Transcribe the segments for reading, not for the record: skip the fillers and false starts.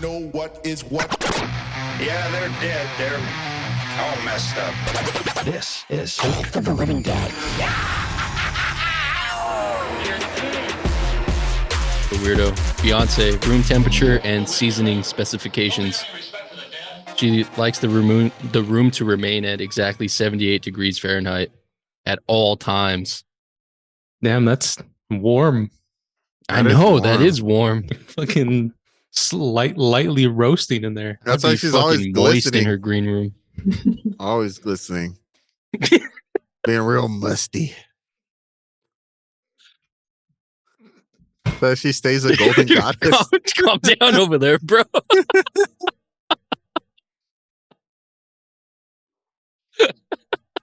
know what is what. Yeah, they're dead. They're all messed up. This is Soup of the Living Dead. The weirdo. Beyonce, room temperature and seasoning specifications. She likes the room to remain at exactly 78 degrees Fahrenheit at all times. Damn, that's warm. I know, that is warm. Fucking lightly roasting in there. That's I'd why be she's always fucking moist glistening. in her green room. Always glistening. Being real musty. So she stays a golden goddess. Calm down over there, bro.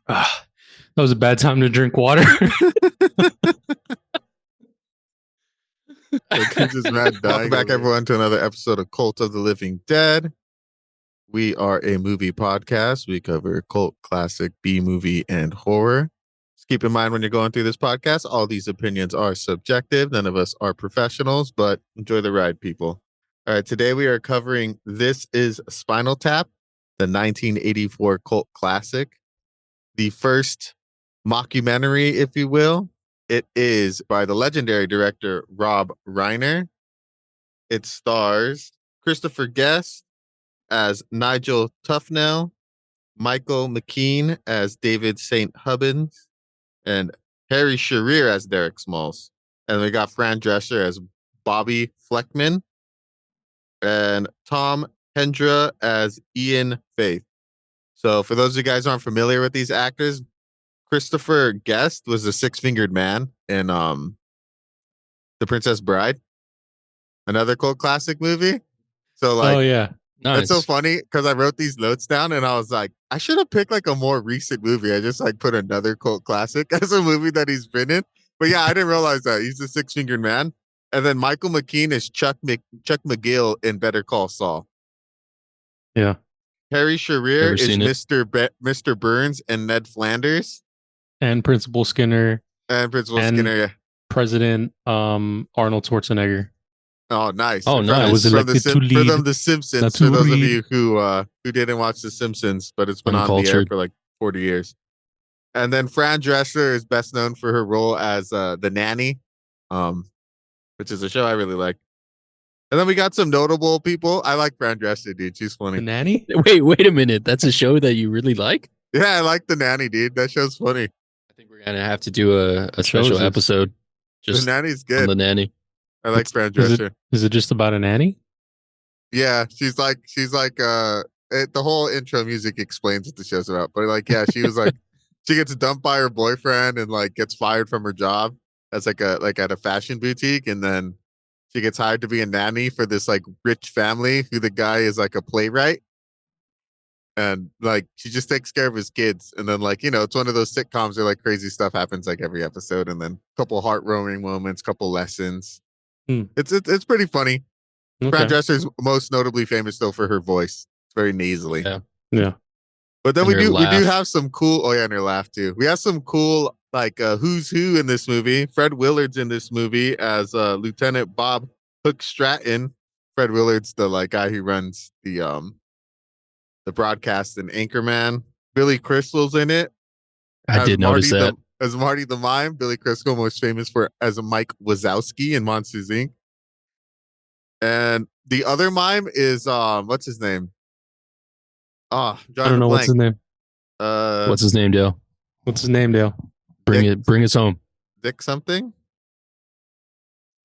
That was a bad time to drink water. Welcome back, everyone, to another episode of Cult of the Living Dead. We are a movie podcast. We cover cult, classic, B-movie, and horror. Just keep in mind when you're going through this podcast, all these opinions are subjective. None of us are professionals, but enjoy the ride, people. All right, today we are covering This is Spinal Tap, the 1984 cult classic. The first mockumentary, if you will. It is by the legendary director Rob Reiner. It stars Christopher Guest as Nigel Tufnell, Michael McKean as David St. Hubbins, and Harry Shearer as Derek Smalls. And we got Fran Drescher as Bobby Fleckman, and Tom Hendra as Ian Faith. So for those of you guys who aren't familiar with these actors, Christopher Guest was the six-fingered man in The Princess Bride, another cult classic movie. So like, oh yeah, Nice. It's so funny because I wrote these notes down and I was like, I should have picked like a more recent movie. I just like put another cult classic as a movie that he's been in. But yeah, I didn't realize that he's the six-fingered man. And then Michael McKean is Chuck McGill in Better Call Saul. yeah. Harry Shearer Never is seen it. Mr. Burns and Ned Flanders. And Principal Skinner, And Principal And- Skinner, yeah. President Arnold Schwarzenegger. Oh, nice. Oh, From nice. the- Was from elected to for lead them, The Simpsons. not For to those of read. you who didn't watch The Simpsons, but it's been on the air Uncultured. for like 40 years. And then Fran Drescher is best known for her role as the nanny, which is a show I really like. And then we got some notable people. I like Fran Drescher, dude. She's The funny. nanny? Wait a minute. That's a show that you really like? Yeah, I like the nanny, dude. That show's funny. I think we're going to have to do a special shows is- episode just the nanny's on good. the nanny. I like Fran Is Drescher. Is it just about a nanny? Yeah, she's like the whole intro music explains what the show's about. But like, yeah, she was like, she gets dumped by her boyfriend and like gets fired from her job as like at a fashion boutique, and then she gets hired to be a nanny for this like rich family who the guy is like a playwright, and like she just takes care of his kids, and then like it's one of those sitcoms where like crazy stuff happens like every episode, and then a couple heart-warming moments, couple lessons. It's pretty funny. Fran Okay. Drescher's most notably famous though for her voice. It's very nasally. Yeah. Yeah. But then And we her do laugh. have some cool. Oh yeah, and her laugh too. We have some cool like who's who in this movie. Fred Willard's in this movie as Lieutenant Bob Hook Stratton. Fred Willard's the like guy who runs the broadcast and Anchorman. Billy Crystal's in it. I as did notice Marty that. as Marty the Mime. Billy Crystal, most famous as Mike Wazowski in Monsters Inc. And the other mime is what's his name? I don't know what's his name. What's his name, Dale? What's his name, Dale? Bring us home. Dick something?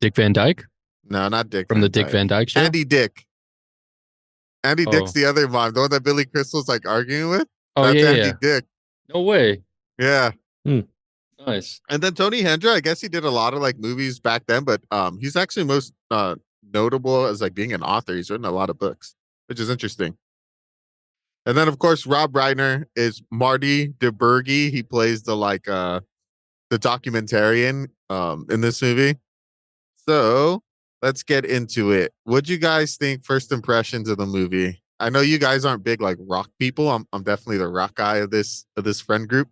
Dick Van Dyke No, not Dick. from the Dyke. Dick Van Dyke show? Andy Dick. Andy Oh. Dick's the other mime, the one that Billy Crystal's like arguing with. Oh, That's yeah, Andy yeah. Dick. No way. Yeah. Nice. And then Tony Hendra, I guess he did a lot of like movies back then, but he's actually most notable as like being an author. He's written a lot of books, which is interesting. And then of course Rob Reiner is Marty DeBurgi. He plays the like the documentarian in this movie. So let's get into it. What'd you guys think first impressions of the movie? I know you guys aren't big like rock people. I'm definitely the rock guy of this friend group.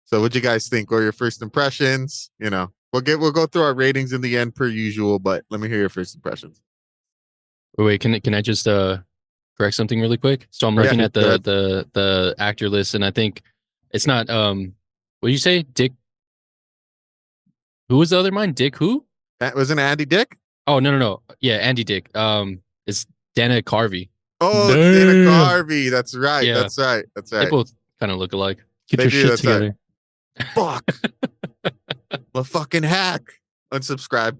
So what'd you guys think? What were your first impressions? We'll go through our ratings in the end per usual, but let me hear your first impressions. Wait, can I just correct something really quick? So I'm Yeah, looking at go ahead. the actor list, and I think it's not what did you say? Dick, who was the other mine? Dick who? Wasn't it Andy Dick? Oh, no. Yeah, Andy Dick. It's Dana Carvey. Oh, Dana Damn. Carvey. That's right. Yeah, That's right. That's they right. both kind of look alike. Get They your do. shit That's right. together. Fuck. I'm a fucking hack. Unsubscribe.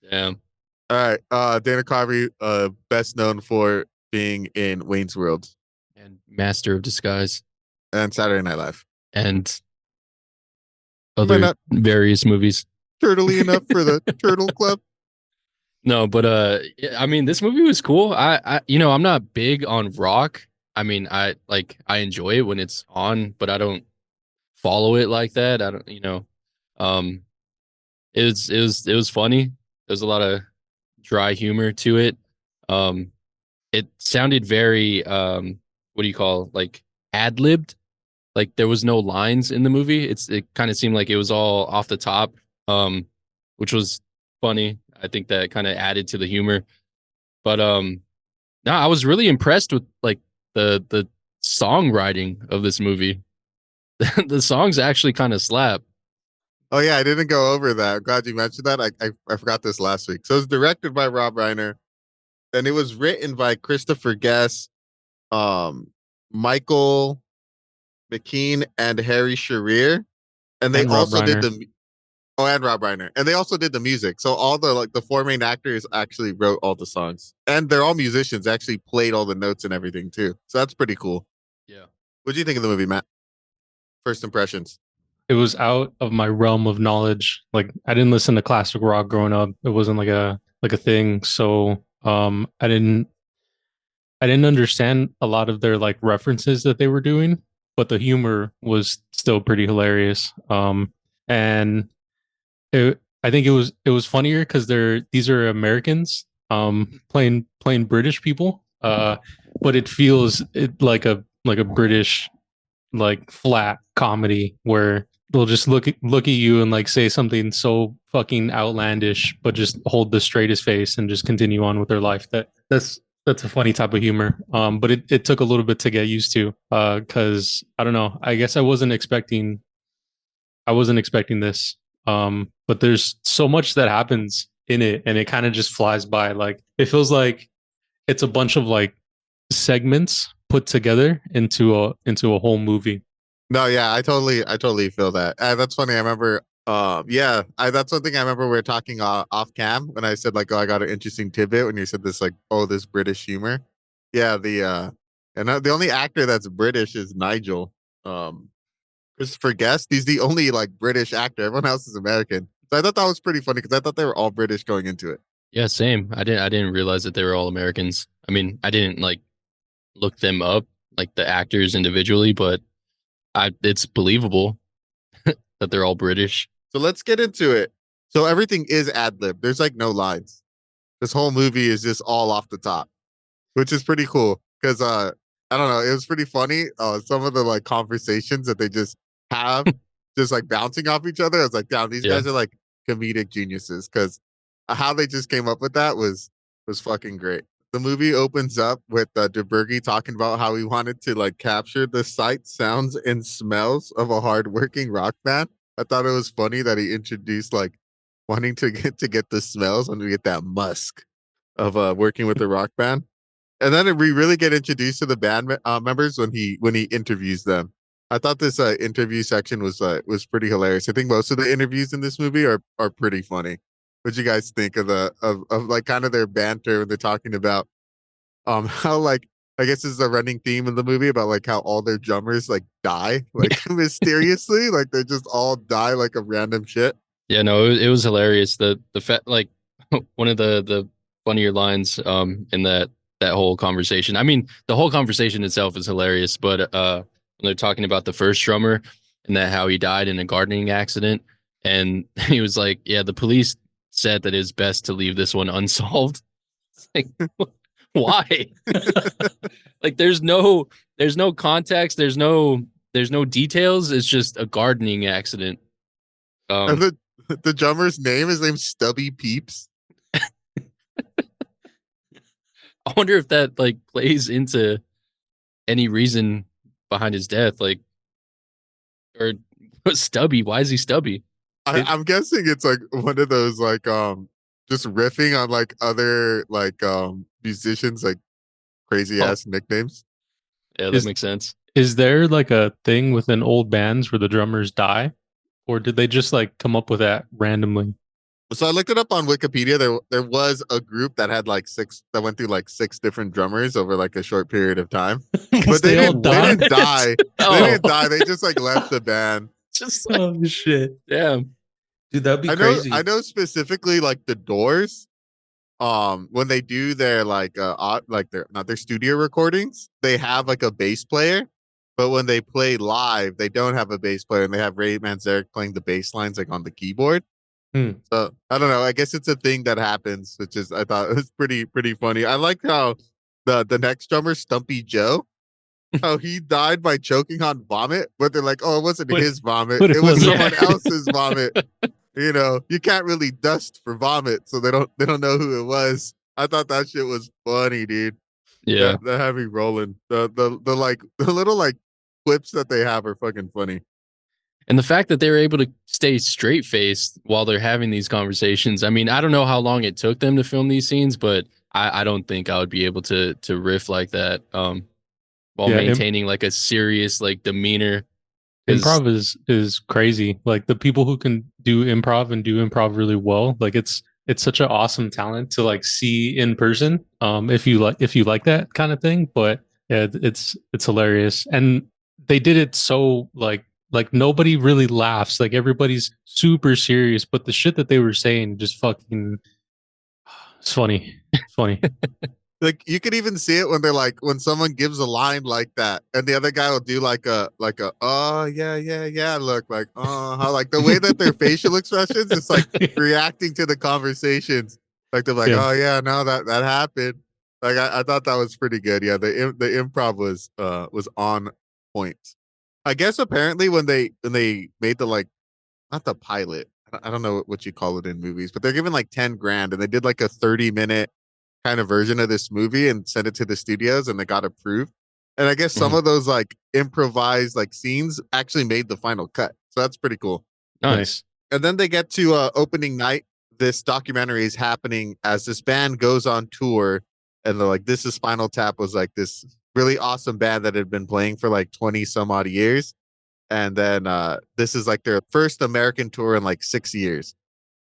Damn. All right. Dana Carvey, best known for being in Wayne's World And Master of Disguise and Saturday Night Live. and Am I other not various movies. turtly enough for the Turtle Club? No, but I mean, this movie was cool. I'm not big on rock. I mean, I enjoy it when it's on, but I don't follow it like that. I don't, um, it was funny. There's a lot of dry humor to it. Um, it sounded very what do you call, like, ad-libbed? Like there was no lines in the movie. It kind of seemed like it was all off the top, um, which was funny. I think that kind of added to the humor. But no, I was really impressed with like the songwriting of this movie. The songs actually kind of slap. Oh yeah, I didn't go over that. I'm glad you mentioned that. I forgot this last week. So it was directed by Rob Reiner, and it was written by Christopher Guest, um, Michael McKean, and Harry Shearer. And they And Rob also did Reiner. the and Rob Reiner. And they also did the music. So all the four main actors actually wrote all the songs. And they're all musicians, actually played all the notes and everything too. So that's pretty cool. Yeah. What do you think of the movie, Matt? First impressions. It was out of my realm of knowledge. Like I didn't listen to classic rock growing up. It wasn't like a thing. So I didn't understand a lot of their like references that they were doing, but the humor was still pretty hilarious. And I think it was funnier because these are Americans playing British people. But it feels like a British like flat comedy where they'll just look at you and like say something so fucking outlandish, but just hold the straightest face and just continue on with their life. That's a funny type of humor. But it took a little bit to get used to. Because I don't know. I guess I wasn't expecting this. But there's so much that happens in it, and it kind of just flies by. Like it feels like it's a bunch of like segments put together into a whole movie. No, yeah, I totally feel that. That's funny. I remember, yeah, that's one thing I remember we were talking off cam when I said like, oh, I got an interesting tidbit when you said this like, oh, this British humor. Yeah, the only actor that's British is Nigel. Christopher Guest. He's the only like British actor. Everyone else is American. So I thought that was pretty funny because I thought they were all British going into it. Yeah, same. I didn't realize that they were all Americans. I mean, I didn't like look them up, like the actors individually, but it's believable that they're all British. So let's get into it. So everything is ad lib. There's like no lines. This whole movie is just all off the top, which is pretty cool because I don't know, it was pretty funny. Some of the like conversations that they just have, just like bouncing off each other. I was like, damn, these Yeah. guys are like comedic geniuses because how they just came up with that was fucking great. The movie opens up with DeBerge talking about how he wanted to like capture the sights, sounds, and smells of a hardworking rock band. I thought it was funny that he introduced like wanting to get the smells when we get that musk of working with the rock band. And then we really get introduced to the band members when he interviews them. I thought this interview section was pretty hilarious. I think most of the interviews in this movie are pretty funny. What you guys think of of like kind of their banter when they're talking about how like I guess this is a running theme in the movie about like how all their drummers like die like mysteriously, like they just all die like of random shit. Yeah, no, it was hilarious. The fact, like, one of the funnier lines in that whole conversation. I mean, the whole conversation itself is hilarious, but when they're talking about the first drummer and that how he died in a gardening accident, and he was like, "Yeah, the police said that it's best to leave this one unsolved." It's like, why? Like, there's no context, there's no details. It's just a gardening accident. And Um, the drummer's name, his name's Stubby Peeps. I wonder if that like plays into any reason behind his death, like, or stubby. Why is he stubby? I'm guessing it's like one of those like just riffing on like other like musicians like crazy Oh, ass nicknames. Yeah, that is makes sense. is there like a thing within old bands where the drummers die, or did they just like come up with that randomly? So I looked it up on Wikipedia. There was a group that had like six that went through like six different drummers over like a short period of time. Because But they they all didn't they died. didn't die. They Oh, didn't die. They just like left the band. just like Oh shit! damn. Dude, that'd be I crazy. know specifically like the Doors, when they do their like their not their studio recordings, they have like a bass player. But when they play live, they don't have a bass player and they have Ray Manzarek playing the bass lines like on the keyboard. Hmm. So I don't know. I guess it's a thing that happens, which is I thought it was pretty funny. I like how the next drummer, Stumpy Joe, how he died by choking on vomit, but they're like, oh, it wasn't But- his vomit. but it It was wasn't. someone Yeah. else's vomit. You know, you can't really dust for vomit, so they don't know who it was. I thought that shit was funny, dude. Yeah. The heavy rolling. The like the little like clips that they have are fucking funny. And the fact that they were able to stay straight faced while they're having these conversations. I mean, I don't know how long it took them to film these scenes, but I don't think I would be able to riff like that while Yeah, maintaining like a serious like demeanor. 'Cause- improv is crazy. Like the people who can do improv and do improv really well, like it's such an awesome talent to like see in person. If you like that kind of thing. But yeah, it's hilarious. And they did it so like nobody really laughs. Like everybody's super serious, but the shit that they were saying just fucking it's funny. It's funny. Like you could even see it when they're like when someone gives a line like that, and the other guy will do like a oh yeah look like how like the way that their facial expressions, it's like reacting to the conversations. Like they're like, Yeah. oh yeah, no that happened. Like I thought that was pretty good. Yeah, the improv was on point. I guess apparently when they made the like not the pilot, I don't know what you call it in movies, but they're given like 10 grand and they did like a 30-minute kind of version of this movie and sent it to the studios and they got approved. And I guess some Mhm. of those like improvised like scenes actually made the final cut. So that's pretty cool. nice. And then they get to opening night. This documentary is happening as this band goes on tour and they're like, this is Spinal Tap was like this really awesome band that had been playing for like 20 some odd years. And then this is like their first American tour in like 6 years.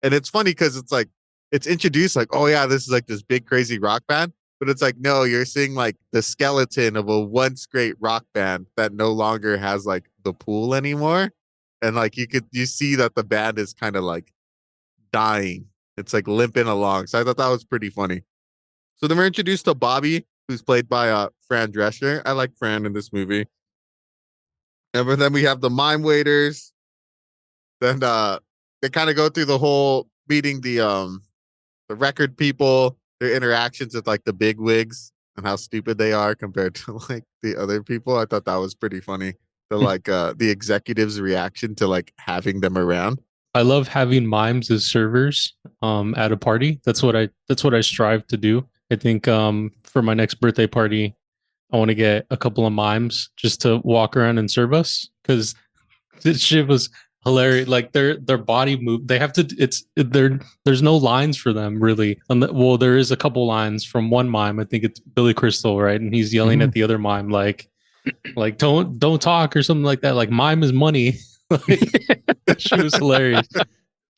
And it's funny because it's like it's introduced like, oh yeah, this is like this big crazy rock band. But it's like, no, you're seeing like the skeleton of a once great rock band that no longer has like the pool anymore. And like you see that the band is kind of like dying. It's like limping along. So I thought that was pretty funny. So then we're introduced to Bobby, who's played by Fran Drescher. I like Fran in this movie. And then we have the mime waiters. Then they kind of go through the whole meeting the record people, their interactions with like the big wigs and how stupid they are compared to like the other people. I thought that was pretty funny. The like the executives' reaction to like having them around. I love having mimes as servers at a party. That's what I strive to do. I think for my next birthday party, I want to get a couple of mimes just to walk around and serve us because this shit was hilarious. Like their body move, they have to. There's no lines for them really. Well, there is a couple lines from one mime. I think it's Billy Crystal, right? And he's yelling at the other mime like don't talk or something like that. Like mime is money. Like, she was hilarious.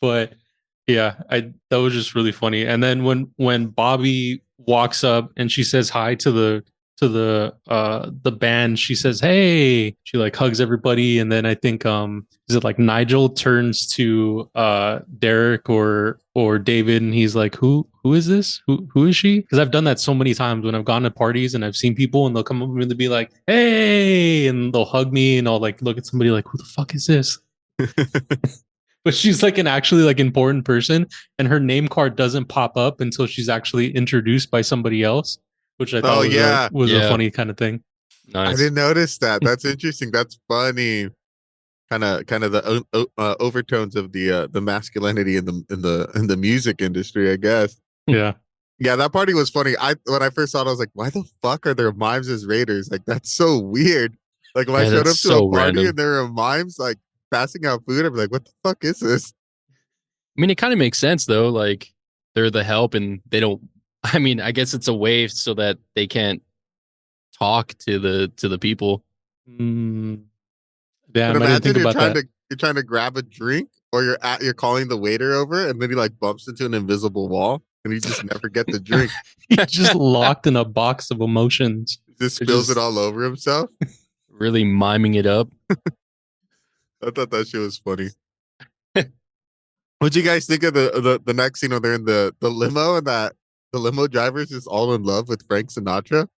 But yeah, that was just really funny. And then when Bobby walks up and she says hi to the band, she says, "Hey," she like hugs everybody. And then I think is it like Nigel turns to Derek or David and he's like, who is this? Who is she? Because I've done that so many times when I've gone to parties and I've seen people and they'll come up to me and be like, "Hey," and they'll hug me and I'll like look at somebody like, who the fuck is this? But she's like an actually like important person and her name card doesn't pop up until she's actually introduced by somebody else, which I thought was a funny kind of thing. Nice. I didn't notice that. That's interesting. That's funny. Kind of the overtones of the masculinity in the music industry, I guess. Yeah. Yeah, that party was funny. When I first saw it, I was like, why the fuck are there mimes as raiders? Like, that's so weird. Like, when I Yeah, showed that's up to a so party and random. there were mimes like passing out food, I'm like, what the fuck is this? I mean, it kind of makes sense though. Like they're the help, and they don't. I mean, I guess it's a way so that they can't talk to the people. Mm, But damn, I didn't imagine think about that. you're trying to grab a drink or you're calling the waiter over and then he like bumps into an invisible wall and you just never get the drink. He's just locked in a box of emotions. He just They're spills it just all over himself. really miming it up. I thought that shit was funny. What'd you guys think of the next scene when they're in the limo and that the limo driver's just all in love with Frank Sinatra?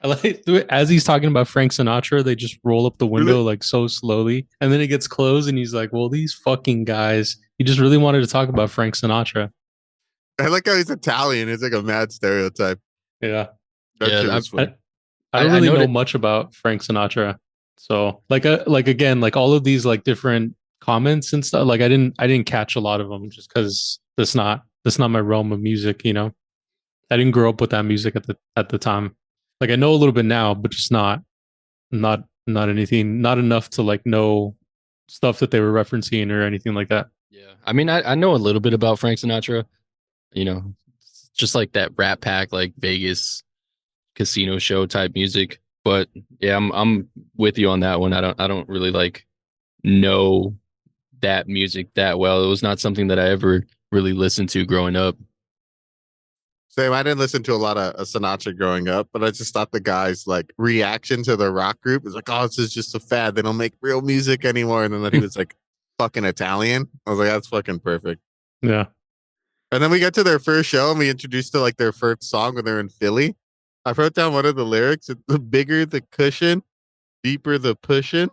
I like as he's talking about Frank Sinatra, they just roll up the Really? window like so slowly, and then it gets closed, and he's like, "Well, these fucking guys." He just really wanted to talk about Frank Sinatra. I like how he's Italian. It's like a mad stereotype. Yeah, That shit Yeah, was funny. I don't I really know know that. much about Frank Sinatra, so like again, like all of these like different comments and stuff. Like I didn't catch a lot of them just because that's not my realm of music. You know, I didn't grow up with that music at the time. Like I know a little bit now, but just not anything, not enough to like know stuff that they were referencing or anything like that. Yeah, I mean, I know a little bit about Frank Sinatra. You know, just like that Rat Pack, like Vegas casino show type music. But yeah, I'm with you on that one. I don't really like know that music that well. It was not something that I ever really listened to growing up. Same. I didn't listen to a lot of Sinatra growing up, but I just thought the guy's like reaction to the rock group is like, oh, this is just a fad. They don't make real music anymore. And then that he was like fucking Italian. I was like, that's fucking perfect. Yeah. And then we get to their first show and we introduced to like their first song when they're in Philly. I wrote down one of the lyrics. The bigger the cushion, deeper the pushing.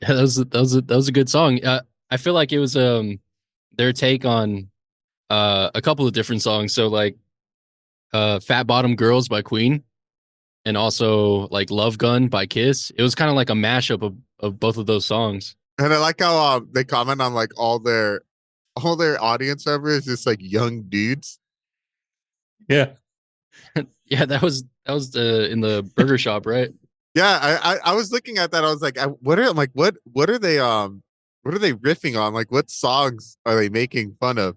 Yeah, that was a good song. I feel like it was their take on a couple of different songs. So like Fat Bottom Girls by Queen, and also like Love Gun by Kiss. It was kind of like a mashup of both of those songs. And I like how they comment on like all their audience members is just like young dudes. Yeah. Yeah, that was the in the burger shop, right? Yeah, I was looking at that. I was like, what are they what are they riffing on? Like, what songs are they making fun of?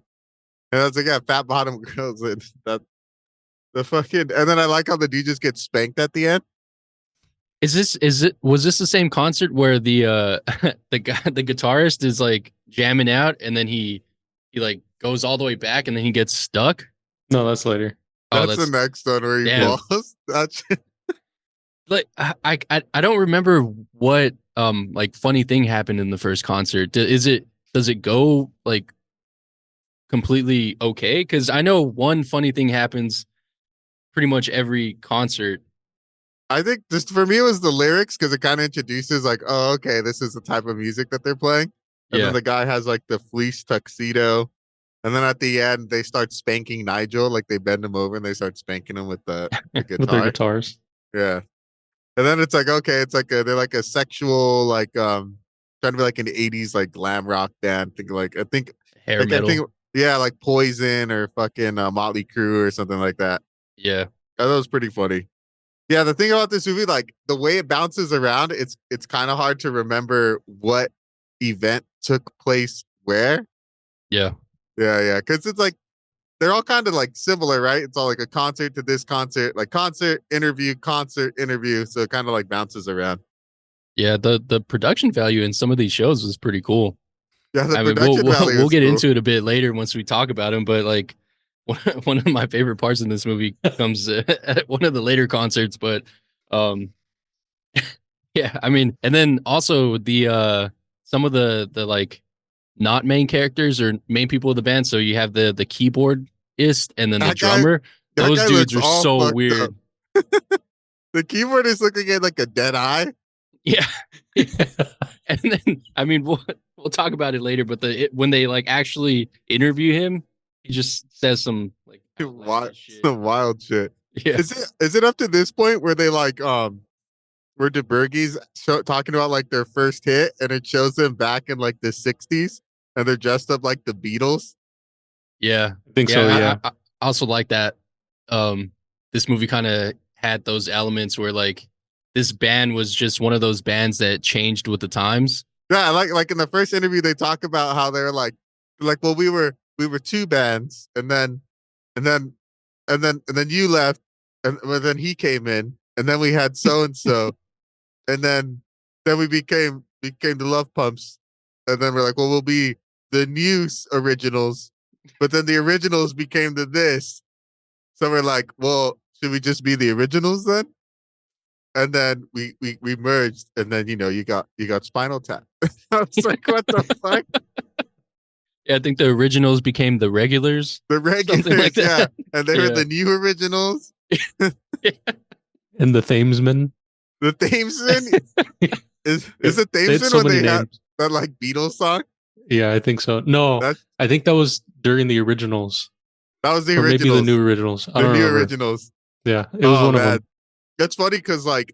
And I was like, yeah, fat bottom girls. And that the fucking and then I like how the dude just gets spanked at the end. Is it was this the same concert where the the guitarist is like jamming out, and then he like goes all the way back, and then he gets stuck? No, that's later. Oh, That's the that's next one where he damn. falls. That's Like I don't remember what like funny thing happened in the first concert. Does it go like completely okay? Because I know one funny thing happens pretty much every concert. I think just for me it was the lyrics because it kind of introduces like, oh, okay, this is the type of music that they're playing. And then Yeah, the guy has like the fleece tuxedo. And then at the end they start spanking Nigel, like they bend him over and they start spanking him with the With their guitar. guitars. Yeah. And then it's like, okay, it's like they're like a sexual, like trying to be like an 80s like glam rock band. hair I think metal. yeah, like Poison or fucking Motley Crue or something like that. Yeah, That was pretty funny. Yeah, the thing about this movie, like the way it bounces around, it's kind of hard to remember what event took place where. yeah. Yeah, yeah, because it's like they're all kind of like similar, right? It's all like a concert to this concert, like concert interview, so it kind of like bounces around. Yeah, the production value in some of these shows was pretty cool. Yeah, the I mean, production value we'll is get cool. into it a bit later once we talk about him. But like, one of my favorite parts in this movie comes at one of the later concerts. But um, yeah, I mean, and then also the some of the like not main characters or main people of the band. So you have the keyboardist and then the That guy, drummer. that Those guy dudes looks are all so fucked up. weird. The keyboard is looking at like a dead eye. Yeah. And then I mean we'll talk about it later, but when they like actually interview him, he just says some like Wild, outlandish shit. some wild shit. Yeah. Is it up to this point where they like where DeBergie's talking about like their first hit and it shows them back in like the 60s and they're dressed up like the Beatles? Yeah. I think so. Yeah. I also like that. This movie kind of had those elements where like this band was just one of those bands that changed with the times. Yeah, like in the first interview, they talk about how they're like, well, we were two bands, and then and then you left, and well, then he came in, and then we had so and so, and then we became the Love Pumps, and then we're like, well, we'll be the new originals, but then the originals became the this, so we're like, well, should we just be the originals then? And then we merged, and then you got Spinal Tap. I was like, what the fuck? Yeah, I think the originals became the regulars. The Something regulars, like yeah, that. and they were Yeah. the new originals. And the Thamesmen. The Thamesmen is it They had Thamesmen so when many they had names. that like Beatles song? Yeah, I think so. No, That I think that was during the originals, that was the or maybe the originals. new originals. I The don't new remember. originals. Yeah, it was one of them. That's funny because that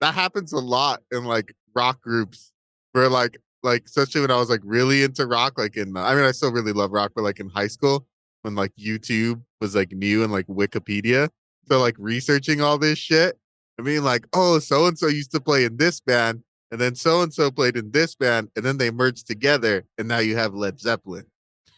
happens a lot in like rock groups where like especially when I was like really into rock, like I mean I still really love rock, but like in high school when like YouTube was like new and like Wikipedia. So like researching all this shit and being like, oh, so and so used to play in this band, and then so and so played in this band, and then they merged together, and now you have Led Zeppelin.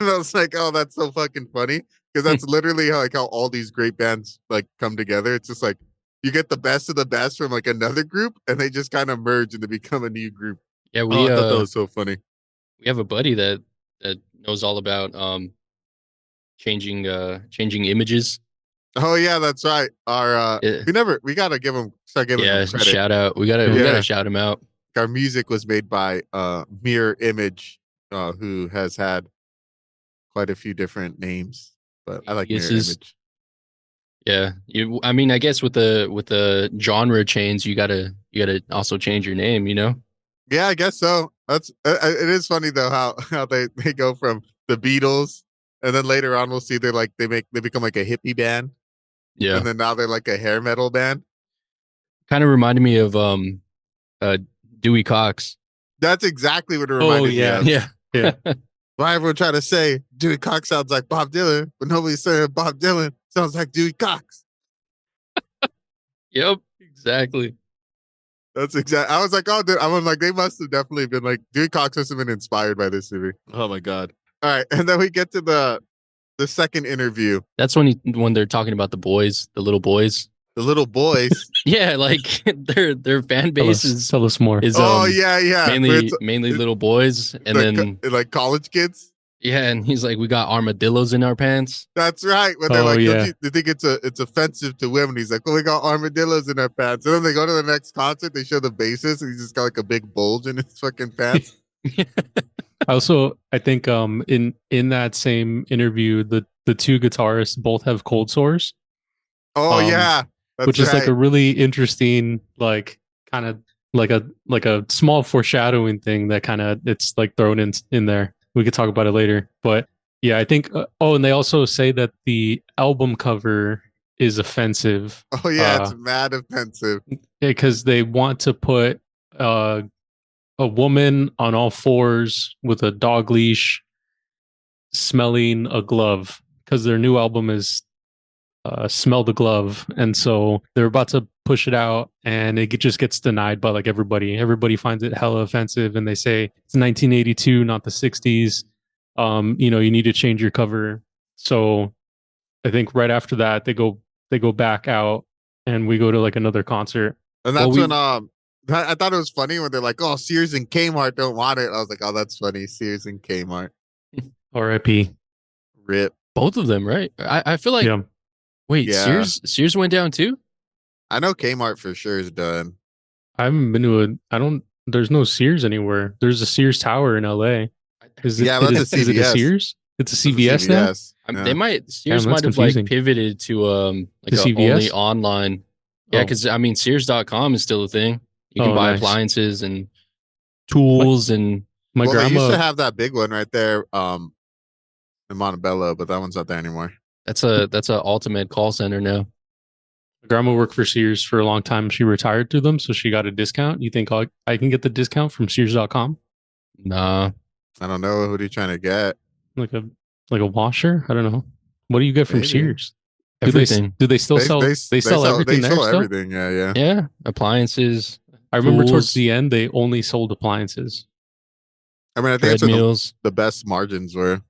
And I was like, oh, that's so fucking funny. Because that's literally how all these great bands like come together. It's just like you get the best of the best from like another group, and they just kind of merge and they become a new group. Yeah, Oh, I thought that was so funny. we have a buddy that knows all about changing images. Oh yeah, that's right. Our Yeah, we gotta start giving yeah, him credit. shout out. We gotta shout him out. Our music was made by Mirror Image, who has had quite a few different names, but I like Mirror Image. Yeah, I mean, I guess with the genre change, you gotta also change your name. Yeah, I guess so. That's it is funny though how they go from the Beatles, and then later on we'll see they become like a hippie band, Yeah, and then now they're like a hair metal band. kind of reminded me of Dewey Cox. That's exactly what it reminded me of. Yeah. Why everyone trying to say Dewey Cox sounds like Bob Dylan, but nobody's saying Bob Dylan sounds like Dewey Cox. Yep, exactly. That's exactly. I was like, oh, dude. I'm like, they must have definitely been like, Dewey Cox must have been inspired by this movie. Oh my god! All right, and then we get to the second interview. That's when they're talking about the boys, the little boys. The little boys. Yeah, like their fan base tell us more. Yeah. Mainly little boys, and then like college kids. Yeah, and he's like, we got armadillos in our pants. That's right. When they're like, they think it's offensive to women. He's like, well, we got armadillos in our pants. And then they go to the next concert. They show the bassist, and he's just got like a big bulge in his fucking pants. I think in that same interview, the two guitarists both have cold sores. Oh yeah. Which is like a really interesting, like kind of like a small foreshadowing thing that kind of it's like thrown in there. We could talk about it later, but yeah, I think. And they also say that the album cover is offensive. Oh yeah, it's mad offensive because they want to put a woman on all fours with a dog leash, smelling a glove, because their new album is Smell the Glove, and so they're about to push it out, and it just gets denied by like everybody finds it hella offensive, and they say it's 1982, not the 60s. You need to change your cover. So I think right after that they go back out, and we go to like another concert, and that's when I thought it was funny when they're like, oh, Sears and Kmart don't want it. I was like, oh, that's funny. Sears and Kmart. R.I.P. Rip. Both of them, right? I feel like wait, yeah. Sears went down too? I know Kmart for sure is done. I haven't been to there's no Sears anywhere. There's a Sears Tower in LA. Is it a Sears? It's a CVS now? Yeah. They might Sears might have like pivoted to like CVS? Only online. Yeah, because I mean Sears.com is still a thing. You can buy appliances and tools and my grandma. They used to have that big one right there in Montebello, but that one's not there anymore. That's a ultimate call center now. My grandma worked for Sears for a long time. She retired through them, so she got a discount. You think I can get the discount from Sears.com? Nah. I don't know. Who are you trying to get? Like a Like a washer? I don't know. What do you get from Maybe. Sears? Everything. Do they still sell? They sell everything there still. Everything. Yeah. Yeah, appliances. I remember towards Tools, the end they only sold appliances. I mean, I think that's where treadmills, the best margins were.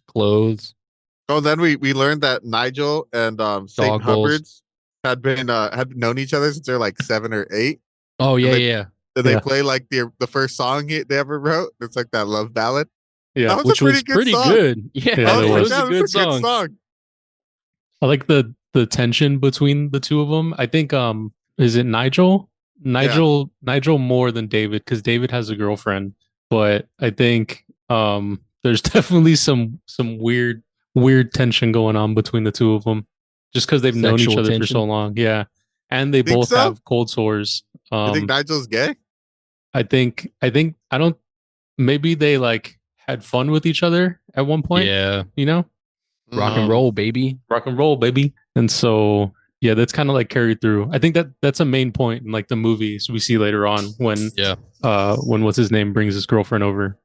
clothes, Oh, then we learned that Nigel and Saint dog bowls. Hubbard's had known each other since they're like 7 or 8. Oh yeah, they- yeah, And they Yeah. play like the first song they ever wrote. It's like that love ballad. Yeah, That was which a pretty was good pretty song. good. Yeah, Yeah, I it was was. like, a that good song. I like the tension between the two of them. I think is it Nigel? Nigel more than David because David has a girlfriend, but I think there's definitely some weird tension going on between the two of them just because they've known each Sexual other for tension. so long. Yeah, and they Think both so? have cold sores. You think Nigel's gay? I don't. Maybe they like had fun with each other at one point. Yeah, You know, rock and roll, baby. rock and roll, baby. And so, yeah, that's kind of like carried through. I think that's a main point in like the movies we see later on when what's his name brings his girlfriend over.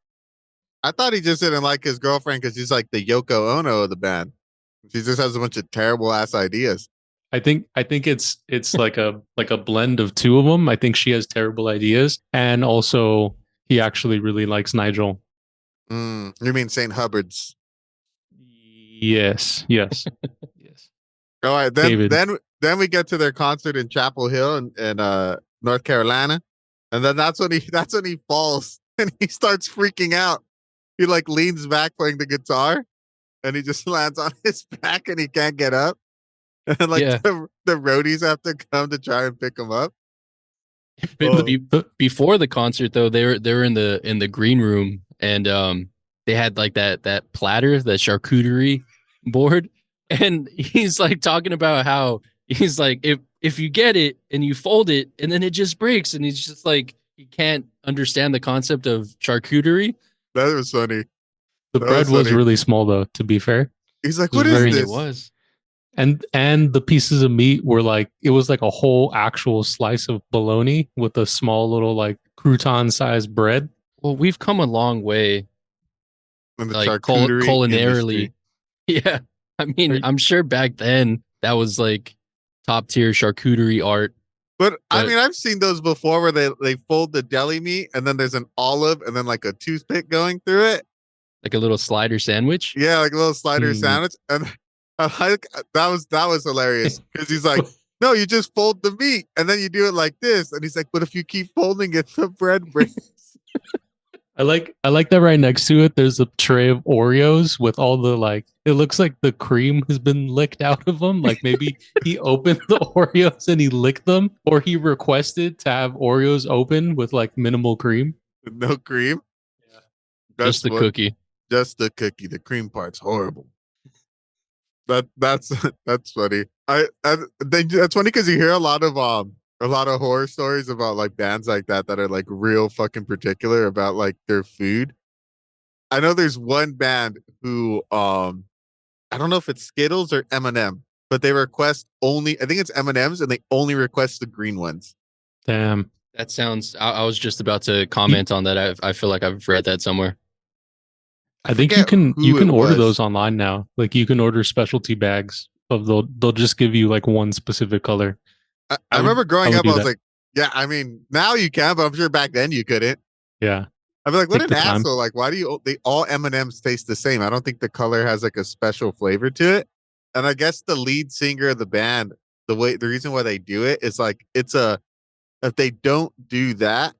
I thought he just didn't like his girlfriend because he's like the Yoko Ono of the band. She just has a bunch of terrible ass ideas. I think it's like a blend of two of them. I think she has terrible ideas, and also he actually really likes Nigel. You mean Saint Hubbard's? Yes. All right, then we get to their concert in Chapel Hill in North Carolina, and then that's when he falls and he starts freaking out. He like leans back playing the guitar, and he just lands on his back and he can't get up. And like the roadies have to come to try and pick him up. Before the concert, though, they were in the green room, and they had like that platter, the charcuterie board, and he's like talking about how he's like if you get it and you fold it and then it just breaks, and he's just like he can't understand the concept of charcuterie. That was funny. The bread was really small, though. To be fair, he's like, "What is this?" It was. And the pieces of meat were like it was like a whole actual slice of bologna with a small little like crouton sized bread. Well, we've come a long way, in the like culinarily. Yeah, I mean, I'm sure back then that was like top tier charcuterie art. But I mean, I've seen those before where they fold the deli meat and then there's an olive and then like a toothpick going through it, like a little slider sandwich. Yeah, like a little slider sandwich, and that was hilarious because he's like, "No, you just fold the meat and then you do it like this," and he's like, "But if you keep folding it, the bread breaks." I like that right next to it. There's a tray of Oreos with all the like. It looks like the cream has been licked out of them. Like maybe he opened the Oreos and he licked them, or he requested to have Oreos open with like minimal cream. No cream. Yeah, just the cookie. Just the cookie. The cream part's horrible. That's funny. That's funny because you hear a lot of horror stories about like bands like that are like real fucking particular about like their food. I know there's one band who I don't know if it's Skittles or M&M, but they request only, I think it's M&Ms, and they only request the green ones. Damn. That sounds, I was just about to comment on that. I feel like I've read that somewhere. I think you can order those online now. Like you can order specialty bags of they'll just give you like one specific color. I remember growing up, I was like, yeah, I mean, now you can, but I'm sure back then you couldn't. Yeah. I'd be like, what an asshole. Like, why do they all M&Ms taste the same? I don't think the color has like a special flavor to it. And I guess the lead singer of the band, the reason why they do it is like, if they don't do that,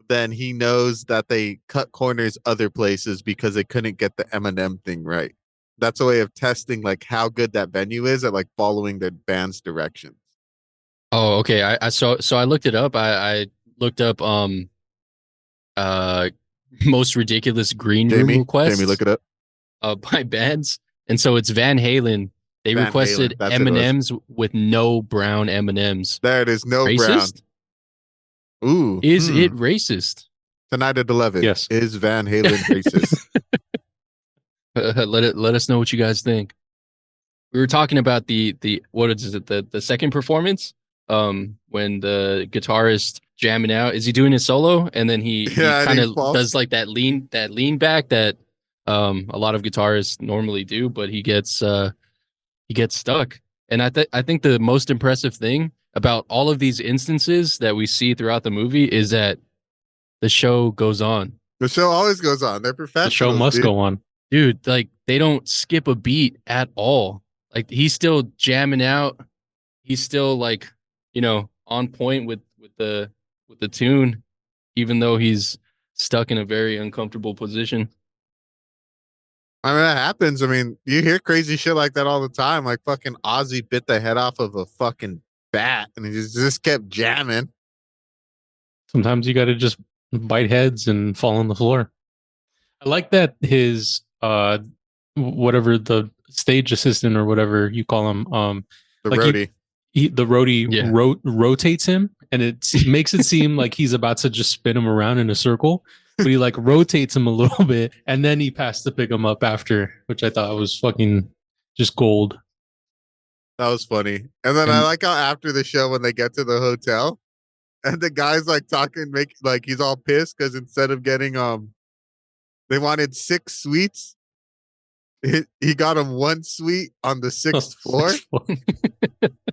then he knows that they cut corners other places because they couldn't get the M&M thing right. That's a way of testing like how good that venue is at like following the band's directions. Oh, okay. So I looked it up. I looked up most ridiculous green room requests. Jamie, look it up. By bands, and so it's Van Halen. They requested M&Ms with no brown M&Ms. There it is, no racist? Brown. Ooh, is it racist? Tonight at 11. Yes. Is Van Halen racist? Let us know what you guys think. We were talking about the what is it, the second performance, when the guitarist jamming out. Is he doing his solo and then he kind of does like that lean back that A lot of guitarists normally do, but he gets stuck. And I think the most impressive thing about all of these instances that we see throughout the movie is that the show goes on. The show always goes on. They're The professionals. show must dude. go on. Dude, like they don't skip a beat at all. Like he's still jamming out. He's still like, on point with the tune, even though he's stuck in a very uncomfortable position. I mean, that happens. I mean, you hear crazy shit like that all the time. Like fucking Ozzy bit the head off of a fucking bat and he just kept jamming. Sometimes you got to just bite heads and fall on the floor. I like that his whatever the stage assistant or whatever you call him, The like roadie. the roadie Yeah. rotates him, and it makes it seem like he's about to just spin him around in a circle, but he like rotates him a little bit, and then he passed to pick him up after, which I thought was fucking just gold. That was funny. And then I like how after the show when they get to the hotel and the guy's like talking, like he's all pissed because instead of getting they wanted 6 suites. He got him 1 suite on the 6th floor.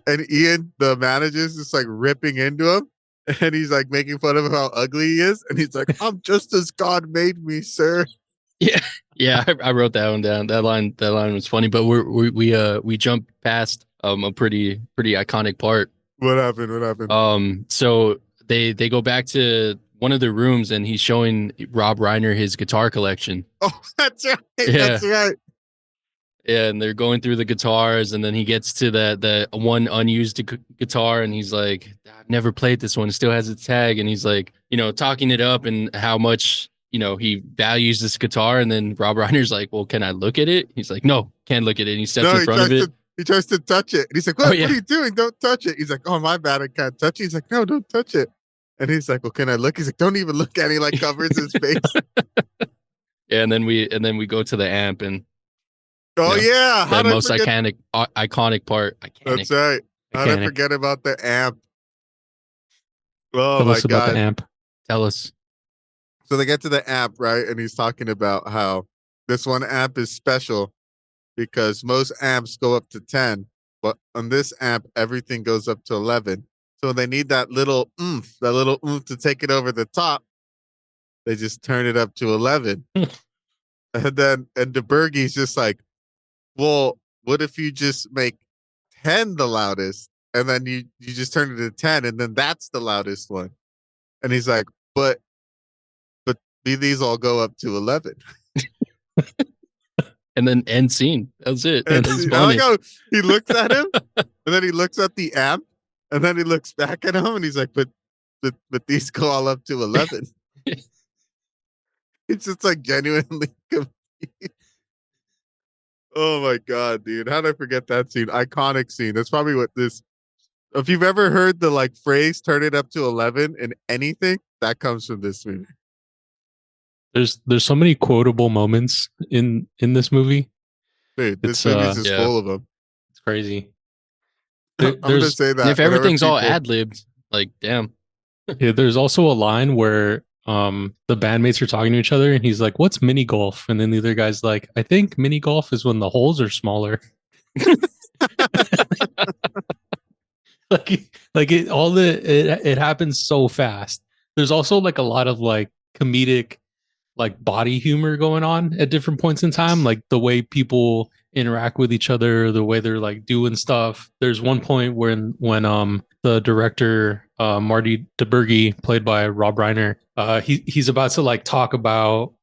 And Ian, the manager's just like ripping into him. And he's like making fun of how ugly he is. And he's like, I'm just as God made me, sir. Yeah, I wrote that one down. That line was funny, but we jumped past a pretty iconic part. What happened? So they go back to one of the rooms and he's showing Rob Reiner his guitar collection. Oh, that's right. Yeah. That's right. Yeah, and they're going through the guitars, and then he gets to the one unused guitar, and he's like, "I've never played this one. It still has its tag." And he's like, talking it up and how much he values this guitar. And then Rob Reiner's like, "Well, can I look at it?" He's like, "No, can't look at it." And he steps in front of it. He tries to touch it. And he's like, what are you doing? Don't touch it. He's like, oh, my bad. I can't touch it. He's like, no, don't touch it. And he's like, well, can I look? He's like, don't even look at it. He like covers his face. Yeah, and then we go to the amp and yeah, the most iconic part. That's right. How did I forget about the amp? Oh my God! About the amp. Tell us. So they get to the amp, right? And he's talking about how this one amp is special because most amps go up to 10, but on this amp, everything goes up to 11. So they need that little oomph to take it over the top. They just turn it up to 11. And DeBergie's just like, well, what if you just make 10 the loudest and then you just turn it to 10 and then that's the loudest one? And he's like, but these all go up to 11. And then end scene. That's it. I like how he looks at him and then he looks at the amp and then he looks back at him and he's like, but these go all up to 11. It's just like genuinely confused. Oh my God, dude. How did I forget that scene? Iconic scene. That's probably what this, if you've ever heard the like phrase, turn it up to 11 in anything, that comes from this movie. There's so many quotable moments in this movie. Dude, this movie's just full of them. It's crazy. I'm going to say that. If everything's all ad-libbed, like, damn. Yeah, there's also a line where the bandmates are talking to each other and he's like, what's mini golf? And then the other guy's like, I think mini golf is when the holes are smaller. It happens so fast. There's also like a lot of like comedic like body humor going on at different points in time, like the way people interact with each other, the way they're like doing stuff. There's one point when the director Marty DeBerge, played by Rob Reiner, he's about to like talk about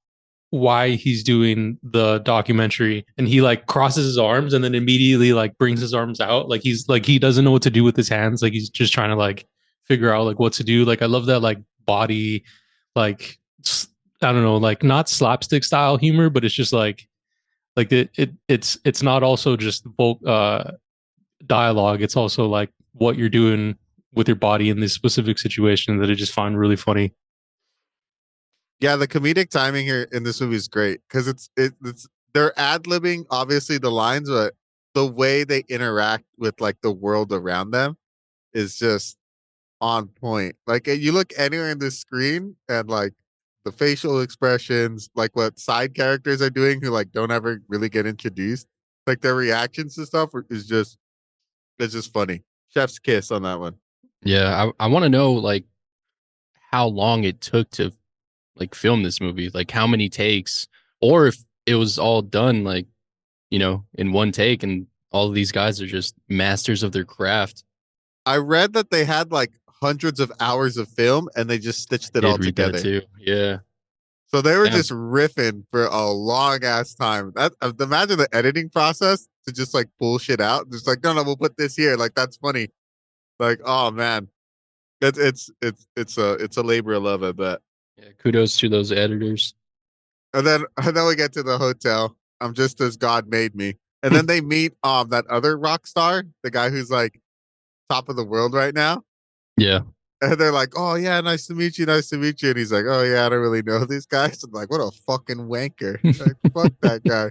why he's doing the documentary, and he like crosses his arms and then immediately like brings his arms out, like he's like he doesn't know what to do with his hands, like he's just trying to like figure out like what to do. Like I love that like body, like I don't know, like not slapstick style humor, but it's just like it's not also just dialogue. It's also like what you're doing with your body in this specific situation that I just find really funny. Yeah, the comedic timing here in this movie is great because it's they're ad-libbing obviously the lines, but the way they interact with like the world around them is just on point. Like you look anywhere in the screen and like the facial expressions, like what side characters are doing who like don't ever really get introduced, like their reactions to stuff is just it's just funny. Chef's kiss on that one. Yeah, I want to know like how long it took to like film this movie, like how many takes, or if it was all done like, in one take and all of these guys are just masters of their craft. I read that they had like hundreds of hours of film and they just stitched it all Did read that together. too. Yeah. So they were Damn. just riffing for a long ass time. That imagine the editing process to just like pull shit out. Just like, no, we'll put this here. Like that's funny. Like, oh man, it's a labor of love, I bet. Yeah, kudos to those editors. And then we get to the hotel. I'm just as God made me. And then they meet that other rock star, the guy who's like top of the world right now. Yeah. And they're like, "Oh yeah, nice to meet you, nice to meet you." And he's like, "Oh yeah, I don't really know these guys." I'm like, "What a fucking wanker!" Like, fuck that guy.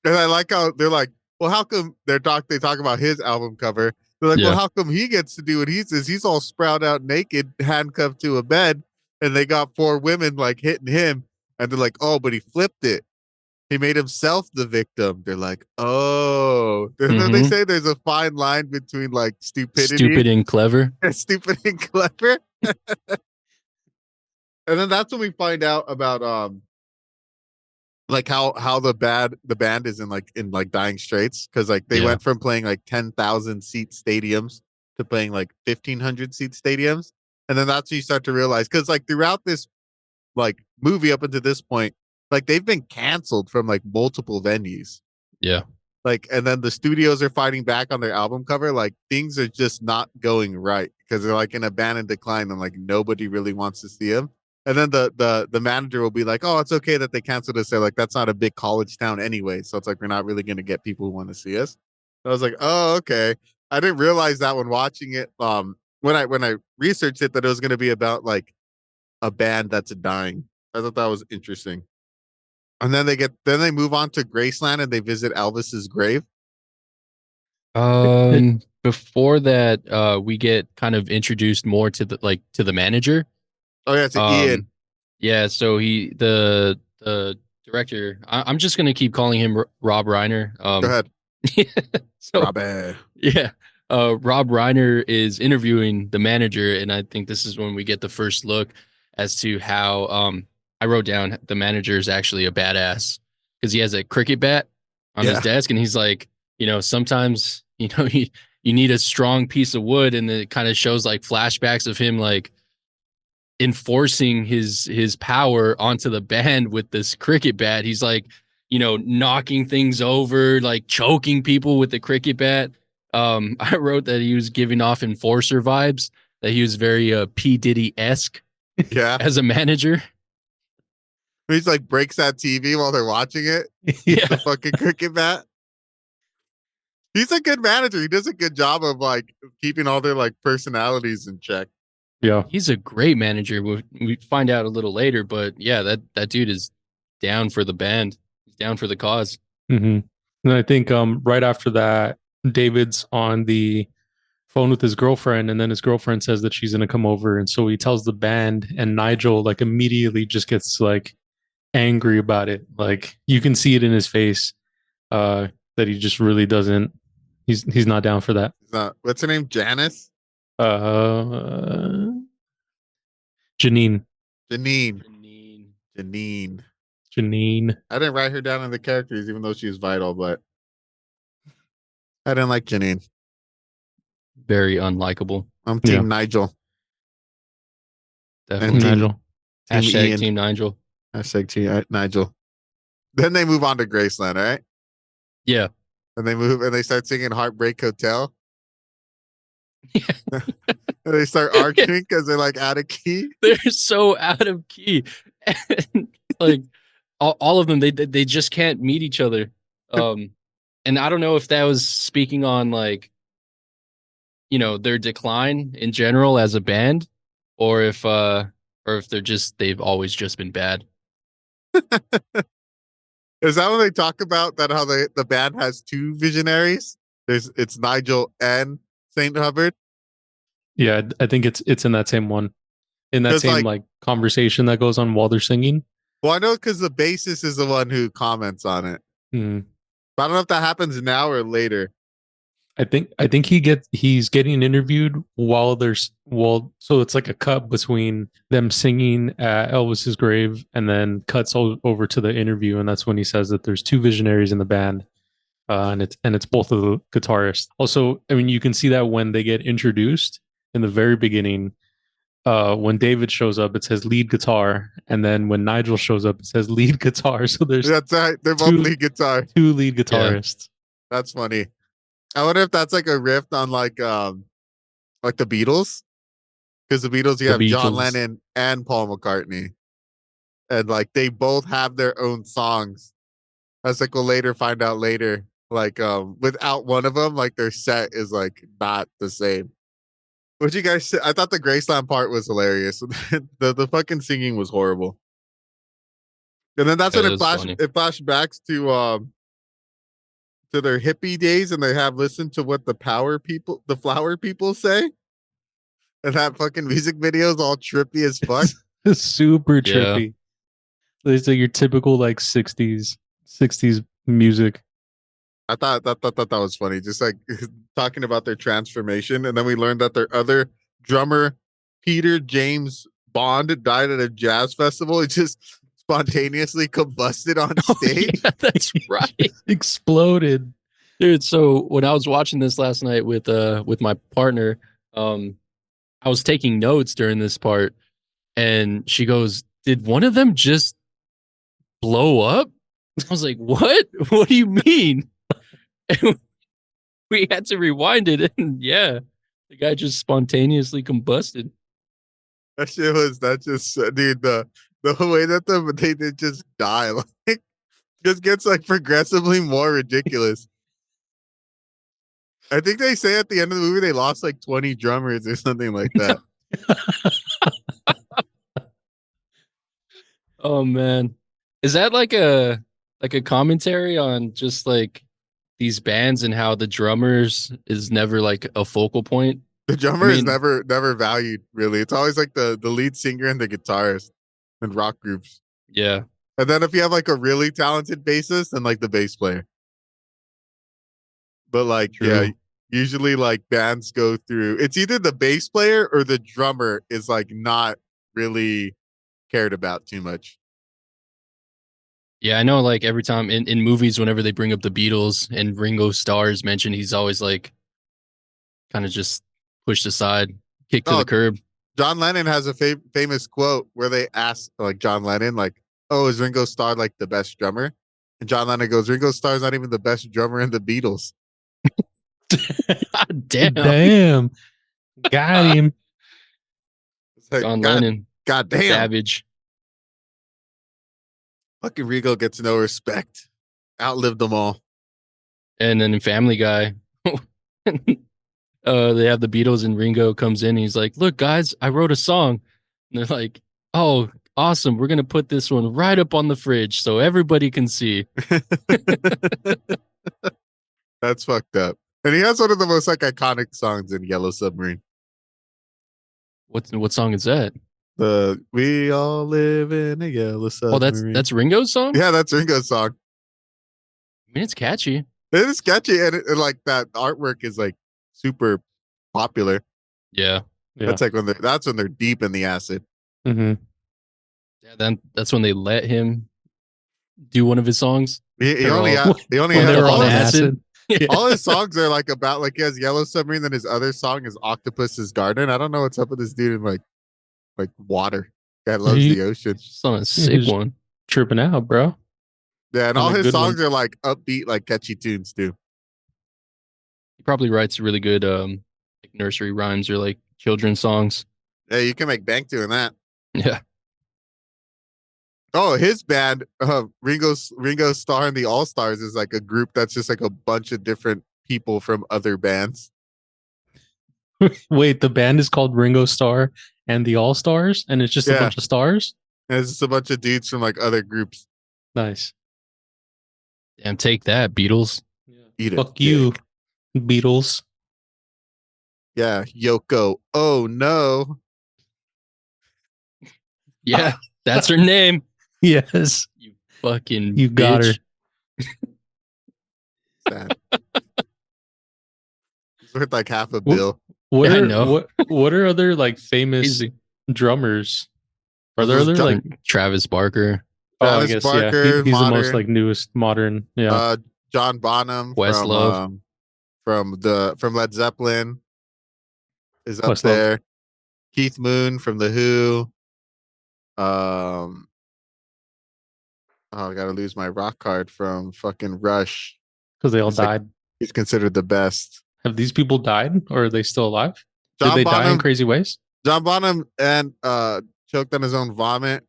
And I like how they're like, "Well, how come they talk about his album cover?" They're like, "Well, Yeah. how come he gets to do what he says? He's all sprout out naked, handcuffed to a bed, and they got four women like hitting him." And they're like, "Oh, but he flipped it. He made himself the victim." They're like, "Oh." And then they Mhm. say there's a fine line between like stupidity, Stupid and clever. stupid and clever. And then that's when we find out about like how the band is in like dying straits, because like they Yeah. went from playing like 10,000 seat stadiums to playing like 1,500 seat stadiums. And then that's when you start to realize, because like throughout this like movie up until this point, like they've been canceled from like multiple venues. Yeah. Like, and then the studios are fighting back on their album cover. Like things are just not going right because they're like in a band in decline and like nobody really wants to see them. And then the manager will be like, "Oh, it's okay that they canceled us." They're like, "That's not a big college town anyway, so it's like we're not really going to get people who want to see us." I was like, "Oh, okay." I didn't realize that when watching it. When I researched it, that it was going to be about like a band that's dying. I thought that was interesting. And then they move on to Graceland and they visit Elvis's grave. Before that, we get kind of introduced more to the manager. Oh yeah, it's Ian. Yeah, so the director, I'm just gonna keep calling him Rob Reiner. Go ahead. So Robbie. yeah, Rob Reiner is interviewing the manager, and I think this is when we get the first look as to how I wrote down the manager is actually a badass because he has a cricket bat on his desk, and he's like, sometimes you need a strong piece of wood, and it kind of shows like flashbacks of him like enforcing his power onto the band with this cricket bat. He's like, knocking things over, like choking people with the cricket bat. I wrote that he was giving off enforcer vibes, that he was very P. Diddy-esque as a manager. He's like breaks that TV while they're watching it. Yeah. The fucking cricket bat. He's a good manager. He does a good job of like keeping all their like personalities in check. Yeah. He's a great manager. We find out a little later, but yeah, that dude is down for the band. He's down for the cause. Mm-hmm. And I think right after that, David's on the phone with his girlfriend, and then his girlfriend says that she's going to come over, and so he tells the band, and Nigel like immediately just gets like angry about it. Like you can see it in his face that he just really doesn't. He's not down for that. What's her name? Janice. Janine. I didn't write her down in the characters, even though she was vital, but I didn't like Janine. Very unlikable. I'm Team Nigel. Definitely Nigel. Hashtag Team Nigel. Hashtag Team Nigel. Then they move on to Graceland, right? Yeah. And they move and they start singing Heartbreak Hotel. Yeah. And they start arguing because they're like out of key. They're so out of key. And, like all of them, they just can't meet each other. And I don't know if that was speaking on like, their decline in general as a band, or if they've always just been bad. Is that when they talk about that how the band has two visionaries? It's Nigel and Saint Hubbard. Yeah, I think it's in that same one. In that same like conversation that goes on while they're singing. Well, I know because the bassist is the one who comments on it. But I don't know if that happens now or later. I think he's getting interviewed while so it's like a cut between them singing at Elvis's grave and then cuts over to the interview, and that's when he says that there's two visionaries in the band, and it's both of the guitarists. Also, I mean, you can see that when they get introduced in the very beginning. When David shows up, it says lead guitar, and then when Nigel shows up, it says lead guitar. So there's that's right. They're both lead guitar. Two lead guitarists. Yeah. That's funny. I wonder if that's like a riff on like the Beatles, because the Beatles you have John Lennon and Paul McCartney, and like they both have their own songs. As like we'll later find out later, like without one of them, like their set is like not the same. What you guys? I thought the Graceland part was hilarious. the fucking singing was horrible. And then that's when it flashbacks to their hippie days, and they have listened to what the flower people say. And that fucking music video is all trippy as fuck. Super trippy. Yeah. It's like your typical like 60s music. I thought that was funny. Just like talking about their transformation. And then we learned that their other drummer, Peter James Bond, died at a jazz festival. He just spontaneously combusted on stage. Yeah, that's right. Exploded. Dude, so when I was watching this last night with my partner, I was taking notes during this part, and she goes, "Did one of them just blow up?" I was like, "What? What do you mean?" And we had to rewind it, and yeah, the guy just spontaneously combusted. That just dude, the way that they did just die, like just gets like progressively more ridiculous. I think they say at the end of the movie they lost like 20 drummers or something like that. Oh man, is that like a commentary on just like these bands and how the drummers is never like a focal point? The drummer is never valued, really. It's always like the lead singer and the guitarist in rock groups. Yeah. And then if you have like a really talented bassist, then like the bass player. But like, yeah, usually like bands go through, it's either the bass player or the drummer is like not really cared about too much. Yeah, I know like every time in movies, whenever they bring up the Beatles and Ringo Starr is mentioned, he's always like kind of just pushed aside, kicked to the curb. John Lennon has a famous quote where they ask like John Lennon, like, "Oh, is Ringo Starr like the best drummer?" And John Lennon goes, "Ringo Starr's not even the best drummer in the Beatles." Damn. Got him. Like, John Lennon. God damn. Savage. Fucking Ringo gets no respect. Outlived them all. And then in Family Guy, they have the Beatles and Ringo comes in and he's like, "Look, guys, I wrote a song." And they're like, "Oh, awesome. We're going to put this one right up on the fridge so everybody can see." That's fucked up. And he has one of the most like iconic songs in Yellow Submarine. What song is that? The "We All Live in a Yellow Submarine." Oh, that's Ringo's song? Yeah, that's Ringo's song. I mean, it's catchy. It is catchy, and like that artwork is like super popular. Yeah. That's like when they're deep in the acid. Mm-hmm. Yeah, then that's when they let him do one of his songs. He only had on acid. Yeah. All his songs are like about like he has Yellow Submarine, then his other song is Octopus's Garden. I don't know what's up with this dude in like water. Guy loves the ocean. Just on a sick one. Tripping out, bro. Yeah, and all his songs are like upbeat, like catchy tunes too. He probably writes really good like nursery rhymes or like children's songs. Yeah, you can make bank doing that. Yeah. Oh, his band, Ringo Starr and the All Stars, is like a group that's just like a bunch of different people from other bands. Wait, the band is called Ringo Starr and the All Stars, and it's just a bunch of stars? And it's just a bunch of dudes from like other groups. Nice. Damn, take that, Beatles. Yeah. Fuck you, Beatles. Yeah, Yoko. Oh no. Yeah, that's her name. Yes. You fucking You got bitch. Sad. It's worth like half a What, bill. what Yeah, I are know. what are other like famous Easy. drummers? Are This there is other like Travis Barker, oh I Travis guess yeah. Barker, He's the most modern. like newest modern. Yeah. John Bonham Questlove. from Led Zeppelin is up Questlove. there. Keith Moon from The Who. I gotta lose my rock card from fucking Rush. Because they all He's like died. he's considered the best. Have these people died or are they still alive? Did John they die in Bonham, crazy ways? John Bonham, and choked on his own vomit.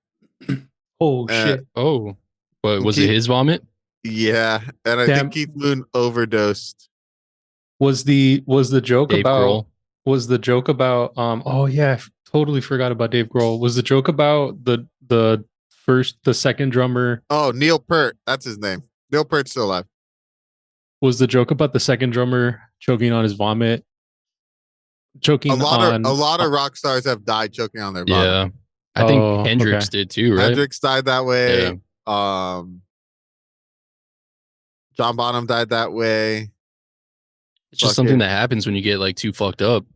Oh Uh, shit. Oh, but was it Keith, his vomit? yeah, and I think Damn. Keith Moon overdosed. Was the joke Dave about Grohl. oh yeah, totally forgot about Dave Grohl. Was the joke about the second drummer Oh, Neil Peart, that's his name. Neil Peart's still alive. was the joke about the second drummer choking on his vomit? A Choking on lot of rock stars have died choking on their vomit. Yeah, I think Oh, Hendrix okay. did too, right? Hendrix died that way. Yeah. John Bonham died that way. It's just something that happens when you get like too fucked up.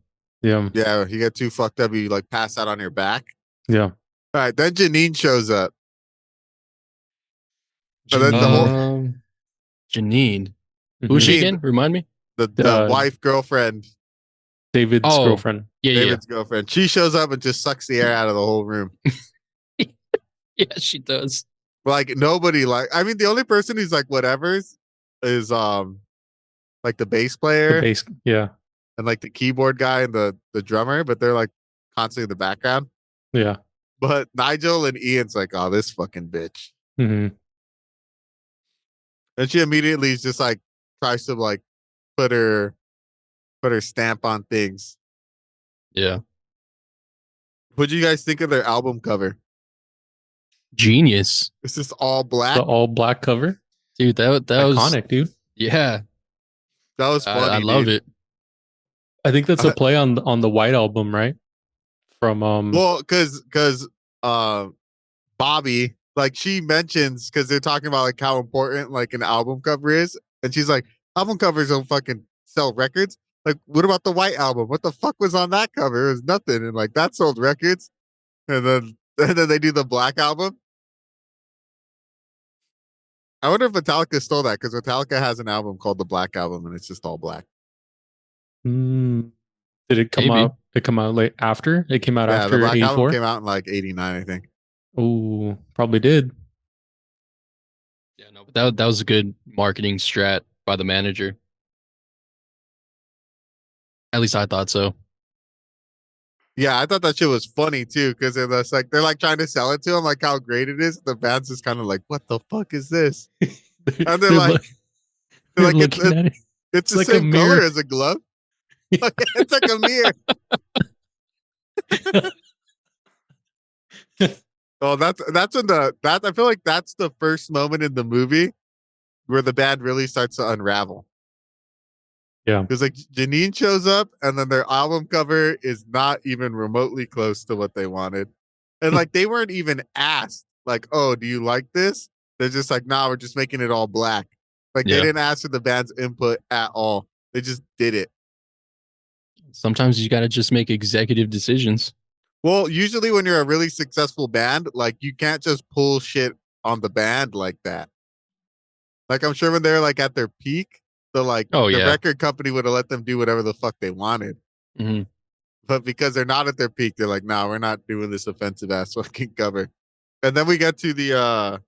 Yeah. Yeah, you get too fucked up, you like pass out on your back. Yeah. All right, then Janine shows up. And then the whole Janine. Who's she Janine, again? Remind me. the wife, girlfriend, David's Oh, girlfriend. Yeah, David's girlfriend. She shows up and just sucks the air out of the whole room. yeah, she does. Like nobody I mean, the only person who's like whatever is like the bass player The bass. Yeah. and like the keyboard guy and the drummer, but they're like constantly in the background. Yeah. But Nigel and Ian's like, oh, this fucking bitch. Mm-hmm. And she immediately is just like tries to like put her stamp on things. Yeah, What do you guys think of their album cover? genius, It's just all black. The all black cover. dude. That was Iconic, dude. Yeah, That was funny. I love it. I think that's a play on the White Album, right? From Well, because Bobby, like she mentions, because they're talking about like how important like an album cover is, and she's like, album covers don't fucking sell records. Like, what about the White Album? What the fuck was on that cover? It was nothing, and like that sold records. And then they do the Black Album. I wonder if Metallica stole that because Metallica has an album called the Black Album, and it's just all black. did it come Maybe. out? It come out late after? It came out The after Black Album 84? came out in like '89, I think. Oh, probably did. Yeah, no, but that was a good marketing strat by the manager. At least I thought so. Yeah, I thought that shit was funny too, because they're like trying to sell it to him, like how great it is. The band's just kind of like, what the fuck is this? And they're like, looking at it. it's the like a same color mirror. as a glove. It's like a mirror. Oh, that's when I feel like that's the first moment in the movie where the band really starts to unravel. Yeah. Because like Janine shows up and then their album cover is not even remotely close to what they wanted. And like they weren't even asked, like, oh, do you like this? They're just like, nah, we're just making it all black. Like they didn't ask for the band's input at all. They just did it. Sometimes you got to just make executive decisions. Well, usually when you're a really successful band, like you can't just pull shit on the band like that. Like I'm sure when they're like at their peak, the record company would have let them do whatever the fuck they wanted. Mm-hmm. But because they're not at their peak, they're like, nah, we're not doing this offensive ass fucking cover. And then we get to the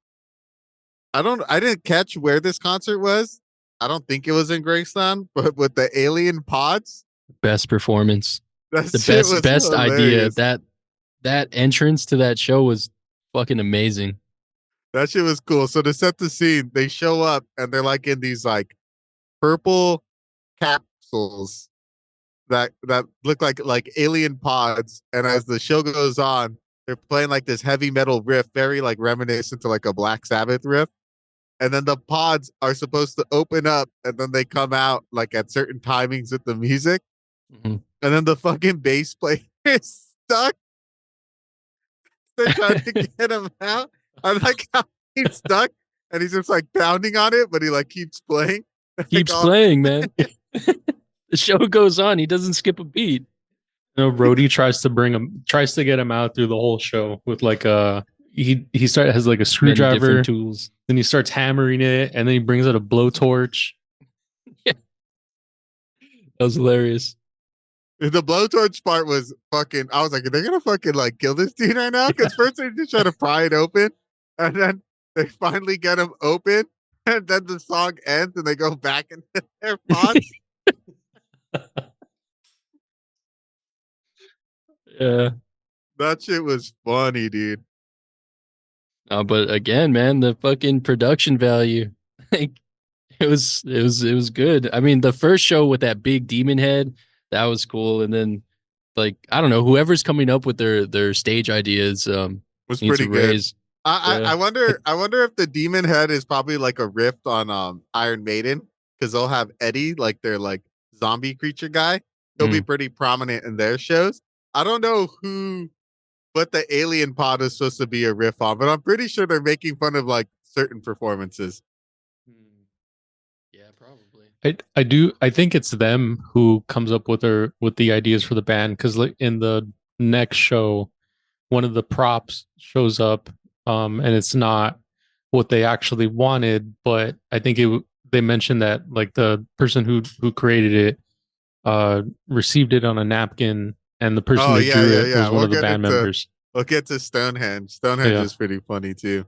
I didn't catch where this concert was. I don't think it was in Graceland, but with the alien pods. Best performance. That The best idea. hilarious. That entrance to that show was fucking amazing. That shit was cool. So to set the scene, they show up and they're like in these like purple capsules that look like alien pods. And as the show goes on, they're playing like this heavy metal riff, very like reminiscent to like a Black Sabbath riff. And then the pods are supposed to open up and then they come out like at certain timings with the music. Mm-hmm. And then the fucking bass player is stuck they're trying to get him out. I like how he's stuck and he's just like pounding on it, but he like keeps playing. Keeps Like, playing, man. The show goes on. He doesn't skip a beat. Rhodey tries to get him out through the whole show with like has like a Many screwdriver, different tools. then he starts hammering it, and then he brings out a blowtorch. That was hilarious. the blowtorch part was fucking. I was like, are they gonna fucking like kill this dude right now? Because first they just try to pry it open, and then they finally get him open, and then the song ends, and they go back into their pods. Yeah. That shit was funny, dude. But again, man, the fucking production value. Like, it was good. I mean, the first show with that big demon head, that was cool. And then, like, I don't know, whoever's coming up with their stage ideas Was needs pretty to good. raise. I Yeah. wonder if the demon head is probably like a riff on Iron Maiden, because they'll have Eddie, like their like zombie creature guy. He'll be pretty prominent in their shows. I don't know what the alien pod is supposed to be a riff on, but I'm pretty sure they're making fun of like certain performances. Yeah, probably. I think it's them who comes up with the ideas for the band, because like in the next show, one of the props shows up, and it's not what they actually wanted, but I think they mentioned that like the person who created it received it on a napkin, and the person Oh who yeah, drew yeah, it yeah. was one of the band members. We'll get to Stonehenge. Stonehenge Yeah. is pretty funny too.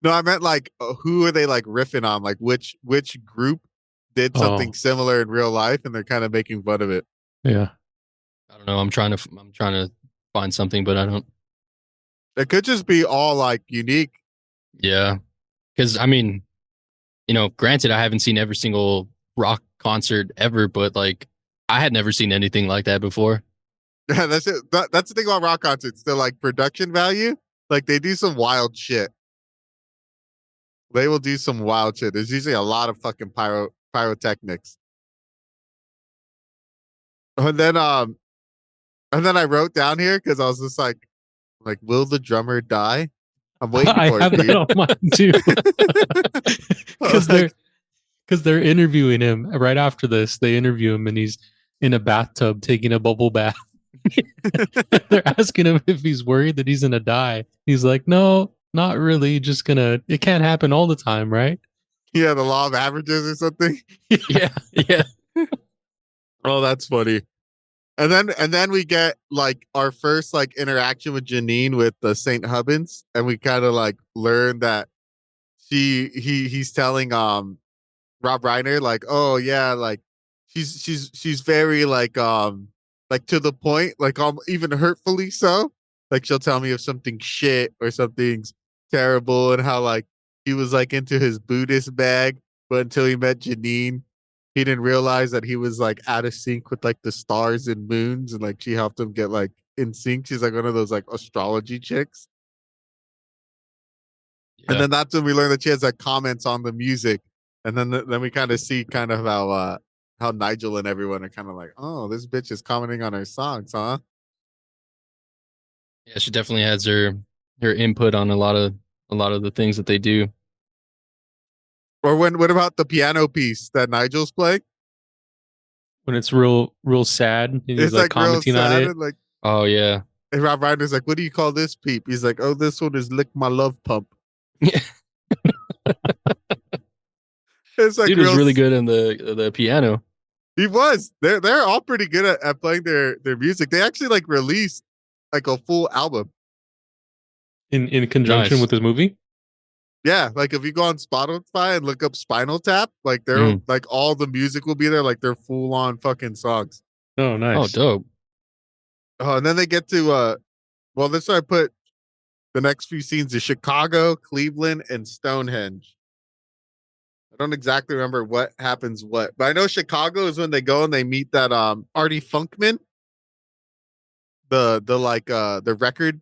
No, I meant like who are they like riffing on? Like which group did something similar in real life, and they're kind of making fun of it. Yeah. I don't know. I'm trying to find something, but I don't. It could just be all like unique. Yeah, because I mean, granted, I haven't seen every single rock concert ever, but like, I had never seen anything like that before. Yeah, that's it. That's the thing about rock concerts. They're like production value. Like they do some wild shit. They will do some wild shit. There's usually a lot of fucking pyrotechnics. And then I wrote down here because I was just like, will the drummer die? I'm waiting I for have it, that dude. on mine too. Because they're interviewing him right after this. They interview him, and he's in a bathtub taking a bubble bath. They're asking him if he's worried that he's gonna die. He's like, no, not really. It can't happen all the time, right? Yeah, the law of averages or something. Yeah, yeah. Oh, that's funny. And then we get like our first like interaction with Janine with the St. Hubbins, and we kind of like learn that he's telling Rob Reiner like, oh yeah, like she's very like to the point, like even hurtfully so. Like she'll tell me if something's shit or something's terrible, and how like he was like into his Buddhist bag, but until he met Janine, he didn't realize that he was like out of sync with like the stars and moons, and like she helped him get like in sync. She's like one of those like astrology chicks. Yeah. And then that's when we learn that she has like comments on the music. And then we kind of see kind of how Nigel and everyone are kind of like, oh, this bitch is commenting on our songs, huh? Yeah, she definitely has her input on a lot of the things that they do. Or what about the piano piece that Nigel's playing? When it's real sad, and he's It's like like real commenting on sad it. and like, Oh yeah. and Rob Reiner's like, what do you call this peep? He's like, oh, this one is lick my love pump. Yeah. It's like Dude was really good in the piano. He was. They're all pretty good at playing their music. They actually like released like a full album. In conjunction Nice. with this movie. Yeah, like if you go on Spotify and look up Spinal Tap, like they're like all the music will be there, like they're full on fucking songs. Oh, nice. Oh, dope. Oh, and then they get to well, this is where I put the next few scenes is Chicago, Cleveland, and Stonehenge. I don't exactly remember what happens what, but I know Chicago is when they go and they meet that Artie Funkman. The record,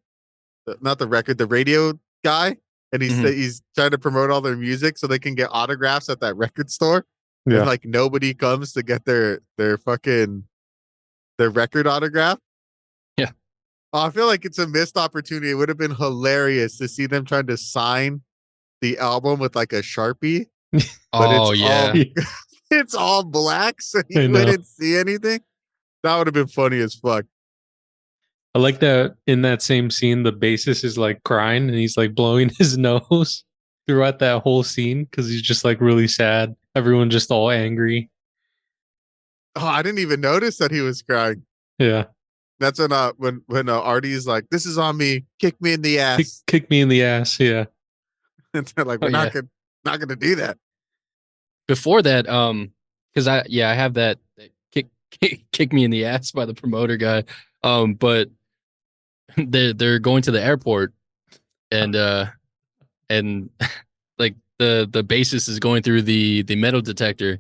not the record, the radio guy. And he's trying to promote all their music so they can get autographs at that record store. Yeah. And like nobody comes to get their record autograph. Yeah. I feel like it's a missed opportunity. It would have been hilarious to see them trying to sign the album with like a Sharpie, but it's Oh all yeah. it's all black, so you I know. wouldn't see anything. That would have been funny as fuck. I like that in that same scene, the bassist is like crying and he's like blowing his nose throughout that whole scene because he's just like really sad. Everyone just all angry. Oh, I didn't even notice that he was crying. Yeah. That's when Artie's like, "This is on me, kick me in the ass," Kick me in the ass. Yeah. and they're like, Oh "We're yeah. not gonna do that." Before that, because I have that kick me in the ass by the promoter guy. But they're going to the airport and like the bassist is going through the metal detector,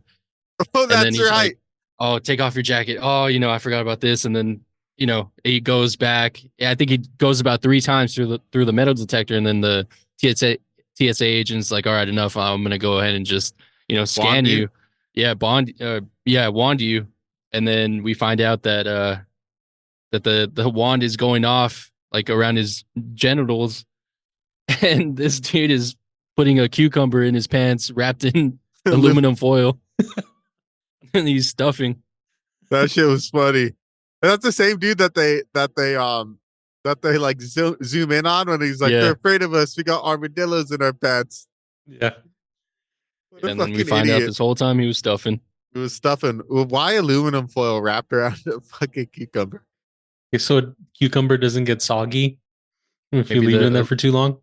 Oh, and then that's he's right. like, "Oh, take off your jacket. Oh, I forgot about this." And then he goes back. I think he goes about 3 times through the metal detector, and then the TSA agent's like, "All right, enough. I'm gonna go ahead and just scan Blondie. you, yeah, wand you." And then we find out that the wand is going off like around his genitals, and this dude is putting a cucumber in his pants wrapped in aluminum foil, and he's stuffing. That shit was funny. And that's the same dude that they like zoom in on when he's like, "They're Yeah. afraid of us. We got armadillos in our pants." Yeah. What a And then we fucking find out idiot. this whole time he was stuffing. It was stuffing. Why aluminum foil wrapped around a fucking cucumber? Okay, so cucumber doesn't get soggy if you Maybe leave it in there the for too long.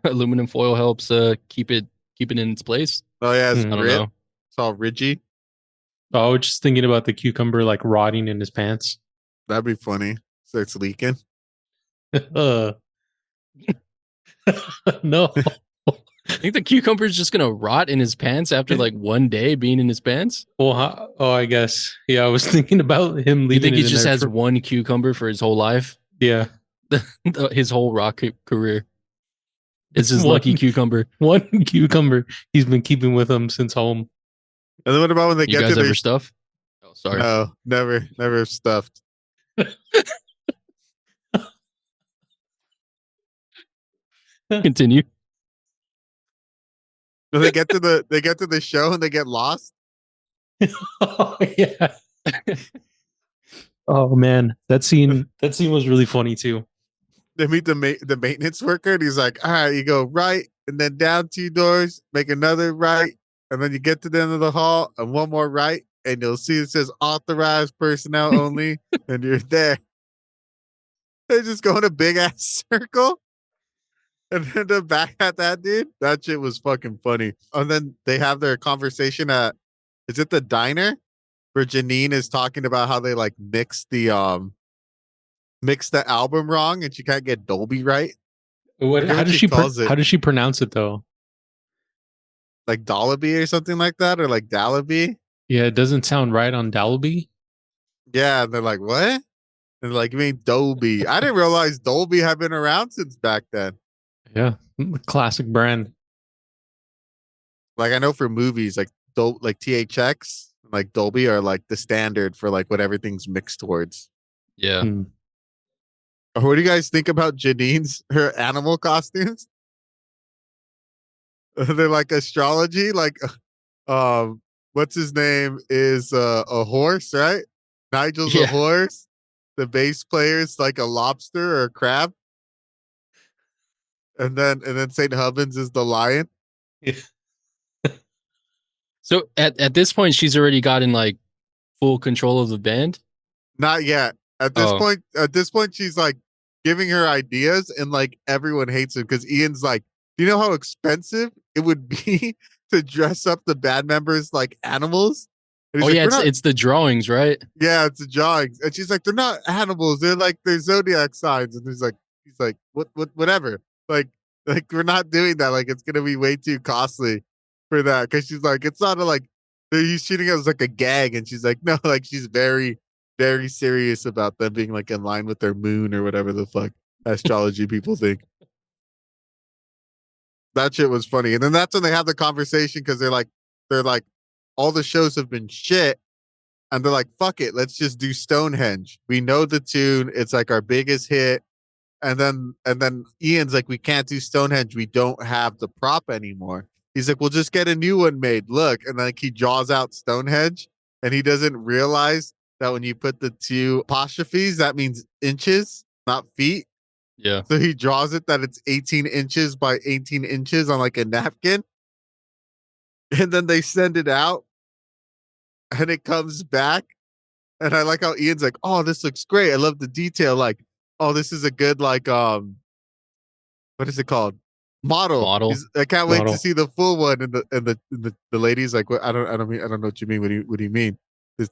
aluminum foil helps keep it in its place. Oh yeah, it's Hmm. I don't grip. know. It's all ridgy. I was just thinking about the cucumber like rotting in his pants. That'd be funny. Starts leaking. No. I think the cucumber is just gonna rot in his pants after like one day being in his pants. Well, I guess. Yeah, I was thinking about him You leaving think he it in just there has for. one cucumber for his whole life? Yeah. His whole rock career is his lucky one cucumber. one cucumber he's been keeping with him since home. And then what about when they You get to guys their ever stuff? Oh, sorry. no, never stuffed. Continue. When they get to the show and they get lost. Oh yeah. Oh man, that scene was really funny too. They meet the maintenance worker and he's like, "All right, you go right and then down 2 doors, make another right, and then you get to the end of the hall and one more right, and you'll see it says authorized personnel only, and you're there." They just go in a big ass circle and then they're back at that dude. That shit was fucking funny. And then they have their conversation at, is it the diner where Janine is talking about how they like mix the album wrong and she can't get Dolby right. I What? forget what she calls it, How does she pronounce it though? like Dollaby or something like that, or like Dallaby. Yeah, it doesn't sound right on Dalby. Yeah, and they're like, "What?" And they're like, "You mean Dolby?" I didn't realize Dolby had been around since back then. Yeah, classic brand. Like I know for movies, like like THX, like Dolby are like the standard for like what everything's mixed towards. Yeah. Hmm. What do you guys think about Janine's her animal costumes? They're like astrology, like what's his name is a horse, right? Nigel's a Yeah. horse. The bass player's like a lobster or a crab. And then St. Hubbins is the lion. So at this point, she's already gotten like full control of the band. Not yet. Oh, At this point, she's like giving her ideas, and like everyone hates him because Ian's like, "Do you know how expensive it would be to dress up the band members like animals?" And oh he's like, yeah, "We're not." it's the drawings, right? Yeah, it's a jog, and she's like, "They're not animals. They're zodiac signs." And he's like, whatever. Like we're not doing that. Like it's gonna be way too costly for that. Because she's like, it's not a like he's shooting it as like a gag, and she's like, no, like she's very very serious about them being like in line with their moon or whatever the fuck astrology people think. That shit was funny, and then that's when they have the conversation because they're like, all the shows have been shit, and they're like, fuck it, let's just do Stonehenge. We know the tune. It's like our biggest hit. And then Ian's like, we can't do Stonehenge. We don't have the prop anymore. He's like, we'll just get a new one made. Look. And like he draws out Stonehenge and he doesn't realize that when you put the two apostrophes, that means inches, not feet. Yeah. So he draws it that it's 18 inches by 18 inches on like a napkin. And then they send it out and it comes back. And I like how Ian's like, oh, this looks great. I love the detail. Like, oh, this is a good, like, what is it called? Model. I can't wait to see the full one. And the lady's like, well, I don't know what you mean. What do you mean?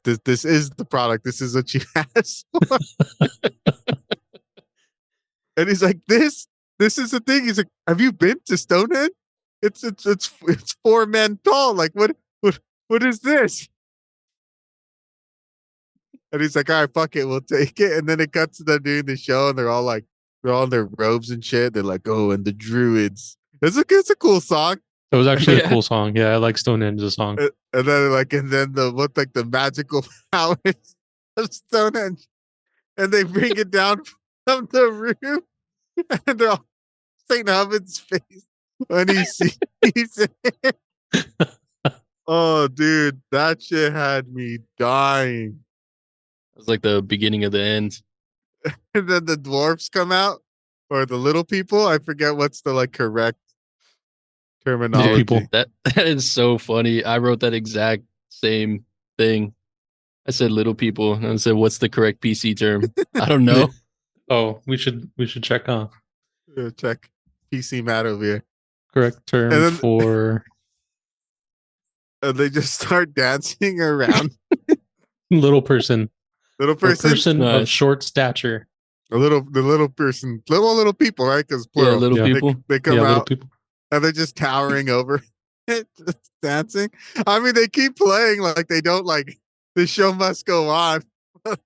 This is the product. This is what you asked for. And he's like, this is the thing. He's like, have you been to Stonehenge? It's 4 men tall. Like, what is this? And he's like, all right, fuck it, we'll take it. And then it cuts to them doing the show, and they're all in their robes and shit. They're like, oh, and the druids. It's a cool song. It was actually a cool song. Yeah, I like Stonehenge the song. And then the magical powers of Stonehenge. And they bring it down from the roof. And they're all St. Hubbard's face when he sees it. Oh, dude, that shit had me dying. It was like the beginning of the end. And then the dwarfs come out, or the little people. I forget what's the like correct terminology. Dude, that is so funny. I wrote that exact same thing. I said little people, and I said, what's the correct PC term? I don't know. Oh, we should check on check PC Matt over here. Correct term for. And they just start dancing around. Little person. Little person. A person of short stature. The little person. Little people, right? Because plural. Yeah, little people. They come out. And they're just towering over it, just dancing. I mean, they keep playing like they don't like the show must go on.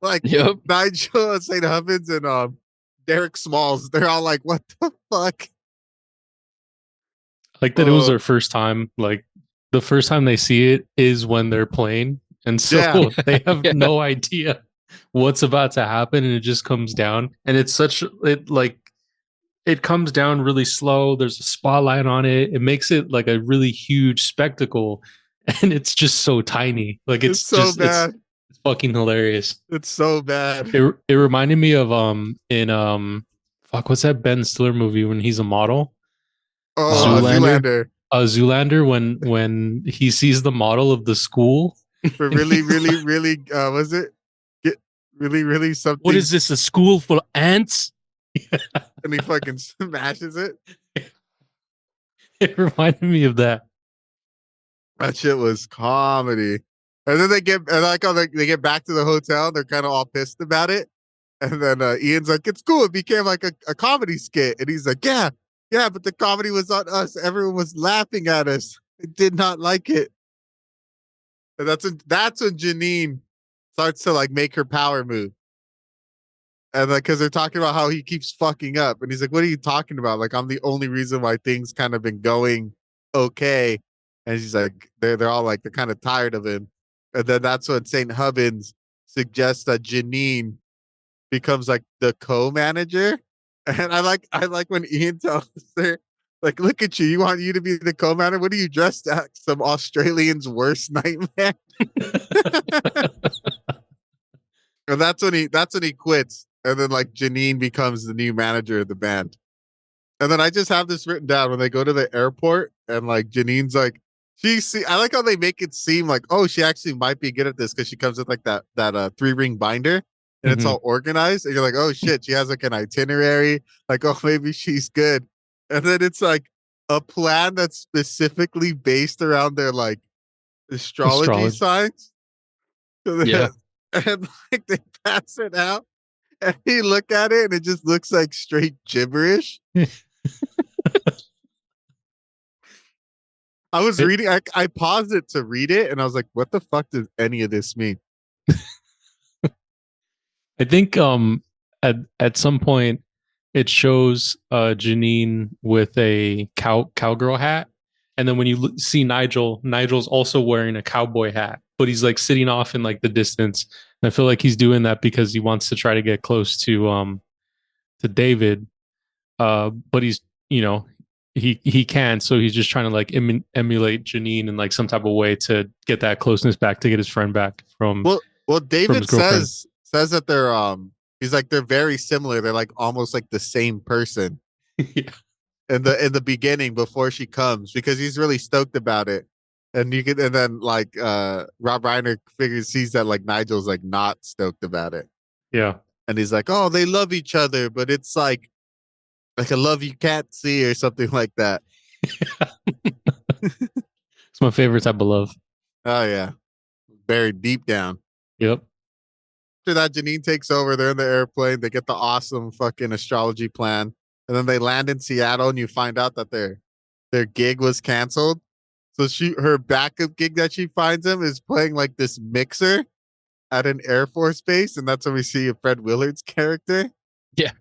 Like Nigel St. Hubbins and Derek Smalls, they're all like, what the fuck? Like that it was their first time. Like the first time they see it is when they're playing. And so they have no idea what's about to happen. And it just comes down. And it's it comes down really slow. There's a spotlight on it. It makes it like a really huge spectacle. And it's just so tiny. Like it's so just bad. It's fucking hilarious. It's so bad. It reminded me of what's that Ben Stiller movie when he's a model? Oh, Zoolander. Zoolander when he sees the model of the school. For really was it? Really something. What is this? A school full of ants? And he fucking smashes it. It reminded me of that. That shit was comedy. And then they get back to the hotel. They're kind of all pissed about it. And then Ian's like, it's cool. It became like a comedy skit. And he's like, yeah, but the comedy was on us. Everyone was laughing at us. I did not like it. And that's when Janine starts to like make her power move. And like, because they're talking about how he keeps fucking up. And he's like, what are you talking about? Like, I'm the only reason why things kind of been going okay. And she's like, they're all like, they're kind of tired of him. And then that's when St. Hubbins suggests that Janine becomes like the co-manager. And I like when Ian tells her, like, look at you. You want you to be the co-manager? What are you dressed at? Some Australian's worst nightmare. And that's when he quits. And then like Janine becomes the new manager of the band. And then I just have this written down when they go to the airport and like Janine's like, I like how they make it seem like, oh, she actually might be good at this because she comes with like that 3-ring binder and it's all organized. And you're like, oh shit, she has like an itinerary. Like, oh, maybe she's good. And then it's like a plan that's specifically based around their like astrology signs. Yeah. And like they pass it out and you look at it and it just looks like straight gibberish. I was reading, I paused it to read it and I was like, what the fuck does any of this mean? I think at some point it shows Janine with a cowgirl hat. And then when you see Nigel's also wearing a cowboy hat. but he's like sitting off in like the distance. And I feel like he's doing that because he wants to try to get close to David. But he's, you know, he can, so he's just trying to like emulate Janine in like some type of way to get that closeness back, to get his friend back from David says that they're he's like they're very similar. They're like almost like the same person. Yeah. In the beginning before she comes, because he's really stoked about it. And then like Rob Reiner sees that like Nigel's like not stoked about it. Yeah. And he's like, oh, they love each other, but it's like a love you can't see or something like that. It's my favorite type of love. Oh yeah. Buried deep down. Yep. After that, Janine takes over. They're in the airplane. They get the awesome fucking astrology plan. And then they land in Seattle, and you find out that their gig was canceled. So her backup gig that she finds him is playing like this mixer at an Air Force base, and that's when we see Fred Willard's character. Yeah.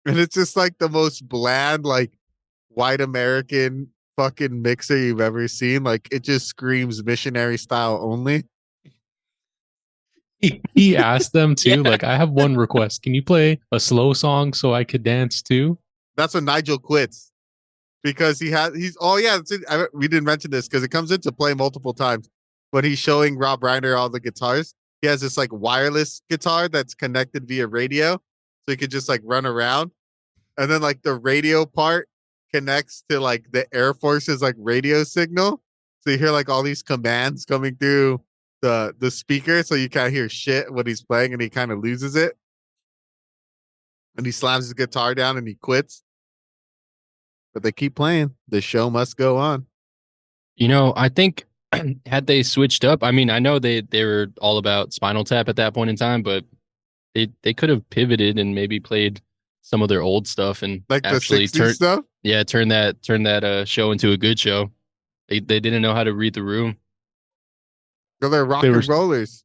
And it's just like the most bland, like white American fucking mixer you've ever seen. Like it just screams missionary style only. He asked them too, like, I have one request. Can you play a slow song so I could dance too? That's when Nigel quits, because we didn't mention this because it comes into play multiple times. When he's showing Rob Reiner all the guitars, he has this like wireless guitar that's connected via radio, so he could just like run around. And then like the radio part connects to like the Air Force's like radio signal, so you hear like all these commands coming through the speaker, so you can't hear shit when he's playing, and he kind of loses it. And he slams his guitar down and he quits. But they keep playing. The show must go on. You know, I think had they switched up, I mean, I know they were all about Spinal Tap at that point in time, but they could have pivoted and maybe played some of their old stuff and like actually the 60s stuff. Yeah, turn that show into a good show. They didn't know how to read the room. They're rock and rollers.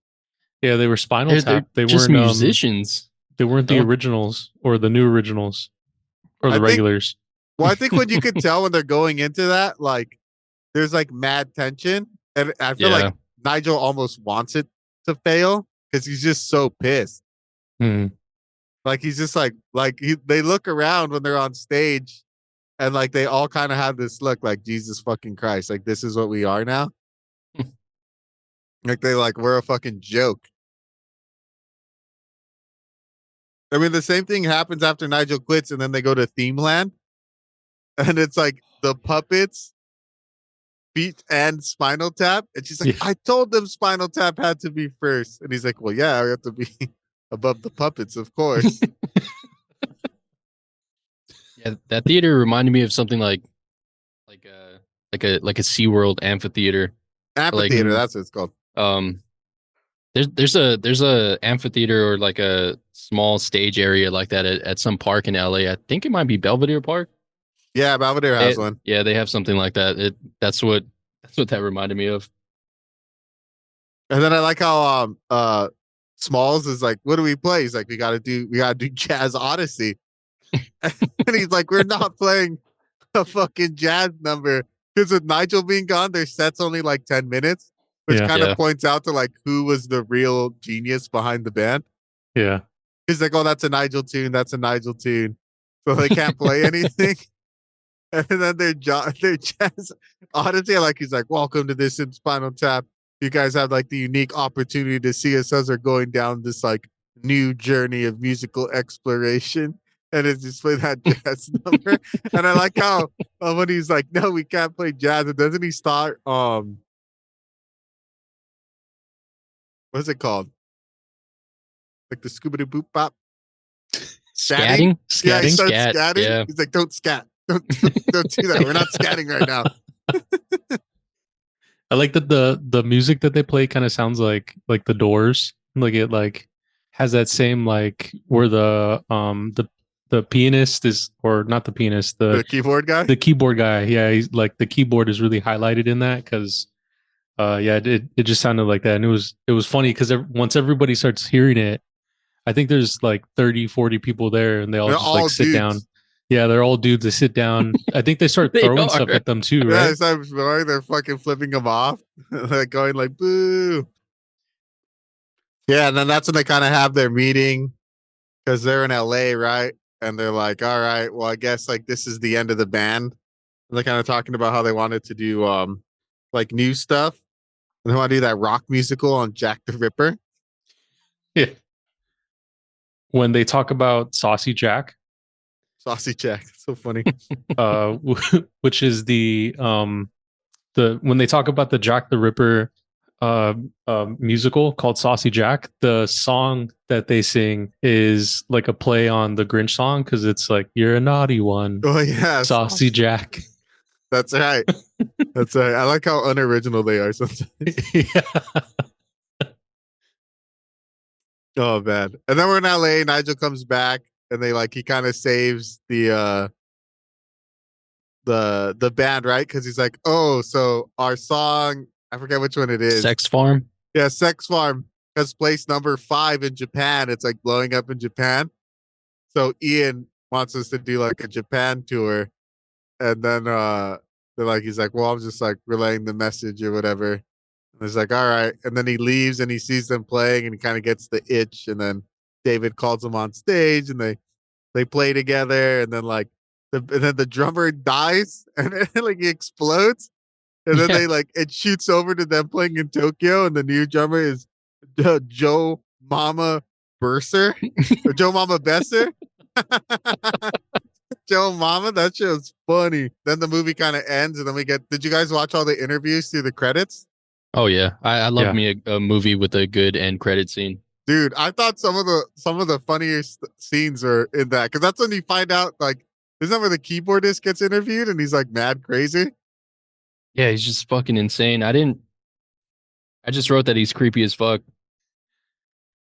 Yeah, they were Spinal Tap. They just weren't musicians. They weren't the originals or the new originals or the regulars. I think when you could tell when they're going into that, like there's like mad tension, and I feel like Nigel almost wants it to fail because he's just so pissed. Like he's just like they look around when they're on stage, and like they all kind of have this look like, Jesus fucking Christ, like this is what we are now. Like we're a fucking joke. I mean, the same thing happens after Nigel quits, and then they go to Theme Land, and it's like the puppets, Feet, and Spinal Tap, and she's like, I told them Spinal Tap had to be first, and he's like, well, yeah, I have to be above the puppets, of course. Yeah, that theater reminded me of something like a SeaWorld amphitheater. Amphitheater, that's what it's called. There's a amphitheater or like a small stage area like that at some park in LA. I think it might be Belvedere Park. Yeah, Belvedere has one. Yeah, they have something like that. That's what that reminded me of. And then I like how Smalls is like, what do we play? He's like, we gotta do Jazz Odyssey. And he's like, we're not playing a fucking jazz number. Because with Nigel being gone, their set's only like 10 minutes, which kind of points out to like who was the real genius behind the band. Yeah. He's like, oh, that's a Nigel tune. That's a Nigel tune. So they can't play anything. And then their Jazz Odyssey, like he's like, welcome to this in Spinal Tap. You guys have like the unique opportunity to see us as we're going down this like new journey of musical exploration. And it's just play that jazz number. And I like how when he's like, no, we can't play jazz. And doesn't he start what's it called? Like the Scooby-Doo Boop Bop? Scatting? Yeah, he starts Scat. scatting. Yeah. He's like, don't scat. Don't do that. We're not scatting right now. I like that the music that they play kind of sounds like the Doors. Like it like has that same like where the pianist is, or not the pianist, the keyboard guy. The keyboard guy, yeah, he's like the keyboard is really highlighted in that because, it just sounded like that, and it was funny because once everybody starts hearing it, I think there's like 30, 40 people there, and they all just like sit down. Yeah, they're all dudes. They sit down. I think they start They throwing are. stuff at them too, Yeah, right? it's like they're fucking flipping them off, like going like boo. Yeah, and then that's when they kind of have their meeting because they're in LA, right? And they're like, all right, well, I guess like this is the end of the band. And they're kind of talking about how they wanted to do like new stuff. And they want to do that rock musical on Jack the Ripper. Yeah. When they talk about Saucy Jack, Saucy Jack. It's so funny. which is the when they talk about the Jack the Ripper musical called Saucy Jack, the song that they sing is like a play on the Grinch song because it's like you're a naughty one, Oh yeah, Saucy Jack. That's right. That's right. I like how unoriginal they are sometimes. Yeah. Oh man. And then we're in LA. Nigel comes back and he kind of saves the band, right? Because he's like, oh, so our song, I forget which one it is. Sex Farm. Yeah, Sex Farm has placed number 5 in Japan. It's like blowing up in Japan. So Ian wants us to do like a Japan tour. And then he's like, well, I'm just like relaying the message or whatever. And it's like, all right. And then he leaves and he sees them playing and he kind of gets the itch. And then David calls him on stage and they play together. And then the drummer dies and then like he explodes. And then it shoots over to them playing in Tokyo. And the new drummer is Joe Mama Besser or Joe Mama Besser. Joe Mama, that shit was funny. Then the movie kind of ends, and then did you guys watch all the interviews through the credits? Oh yeah, I love me a movie with a good end credit scene. Dude, I thought some of the funniest scenes are in that because that's when you find out like isn't that where the keyboardist gets interviewed and he's like mad crazy? Yeah, he's just fucking insane. I just wrote that he's creepy as fuck.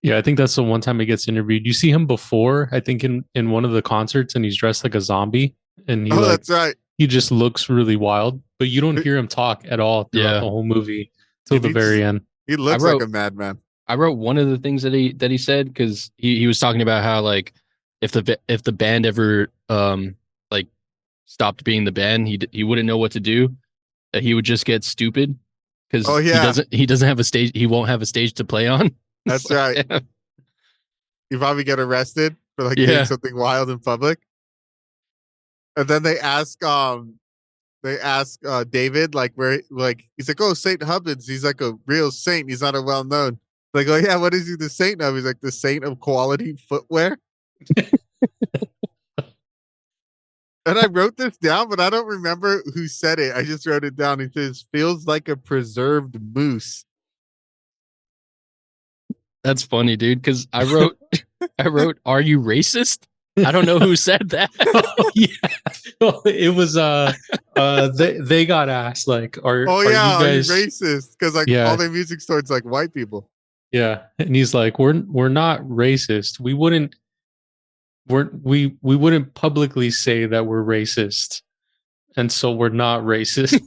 Yeah, I think that's the one time he gets interviewed. You see him before, I think in one of the concerts, and he's dressed like a zombie, and that's right. He just looks really wild, but you don't hear him talk at all throughout the whole movie till the very end. He looks like a madman. I wrote one of the things that he said because he was talking about how like if the band ever like stopped being the band, he wouldn't know what to do. That he would just get stupid because he doesn't have a stage. He won't have a stage to play on. That's right. Yeah. You probably get arrested for doing something wild in public. And then they ask David where he's like, oh, Saint Hubbins, he's like a real saint. He's not a well known. Like, oh yeah, what is he the saint of? He's like the saint of quality footwear. And I wrote this down, but I don't remember who said it. I just wrote it down. It says, feels like a preserved moose. That's funny, dude, because I wrote, are you racist? I don't know who said that. Oh, yeah. Well, it was they got asked like, are you guys racist? Because all their music starts like white people. Yeah. And he's like, we're not racist. We wouldn't publicly say that we're racist. And so we're not racist.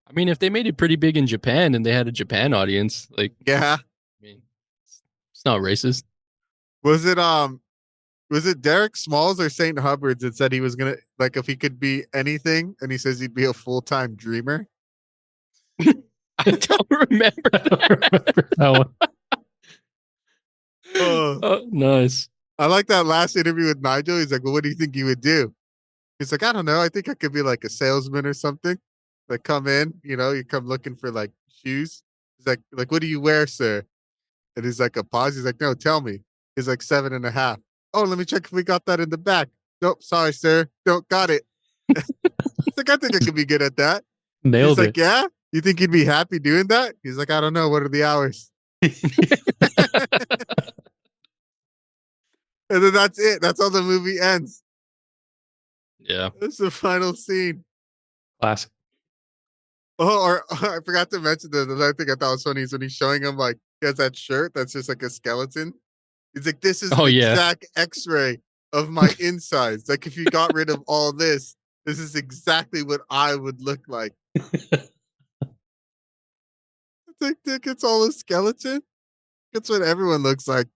I mean, if they made it pretty big in Japan and they had a Japan audience, I mean, it's not racist. Was it Derek Smalls or St. Hubbard's that said he was gonna if he could be anything, and he says he'd be a full-time dreamer? I don't remember that one. Oh, nice. I like that last interview with Nigel. He's like, well, what do you think you would do? He's like, I don't know. I think I could be like a salesman or something. Like come in, you come looking for like shoes. He's like, what do you wear, sir? And he's like, a pause. He's like, no, tell me. He's like 7.5. Oh, let me check if we got that in the back. Nope, sorry, sir. Don't got it. He's like, I think I could be good at that. Nailed it. He's like, yeah? You think you'd be happy doing that? He's like, I don't know. What are the hours? And then that's it. That's how the movie ends. Yeah. That's the final scene. Classic. Oh, or I forgot to mention the other thing I thought was funny is when he's showing him he has that shirt that's just like a skeleton. He's like, this is the exact X-ray of my insides. Like if you got rid of all this is exactly what I would look like. It's like, Dick, it's all a skeleton. That's what everyone looks like.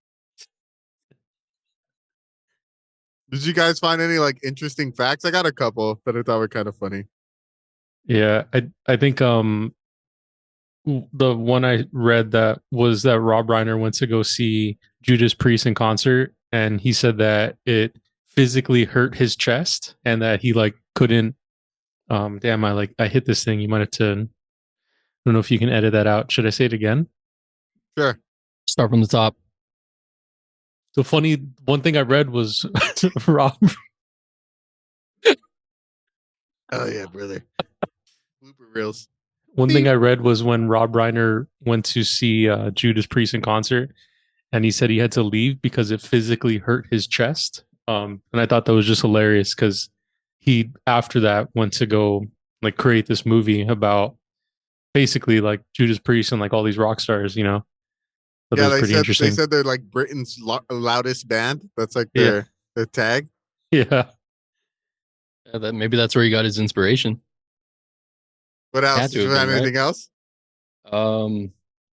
Did you guys find any like interesting facts? I got a couple that I thought were kind of funny. Yeah, I think the one I read that was that Rob Reiner went to go see Judas Priest in concert, and he said that it physically hurt his chest and that he like couldn't. Damn, I hit this thing. You might have to. I don't know if you can edit that out. Should I say it again? Sure. Start from the top. The funny one thing I read was Rob. Oh yeah, brother. Blooper reels. One thing I read was when Rob Reiner went to see Judas Priest in concert, and he said he had to leave because it physically hurt his chest. And I thought that was just hilarious because he after that went to go like create this movie about basically like Judas Priest and like all these rock stars, you know. So that Yeah, was pretty they interesting. said they're like Britain's loudest band. That's like Yeah. their tag. Yeah. Maybe that's where he got his inspiration. What else? Had to Did you have find been, right? anything else?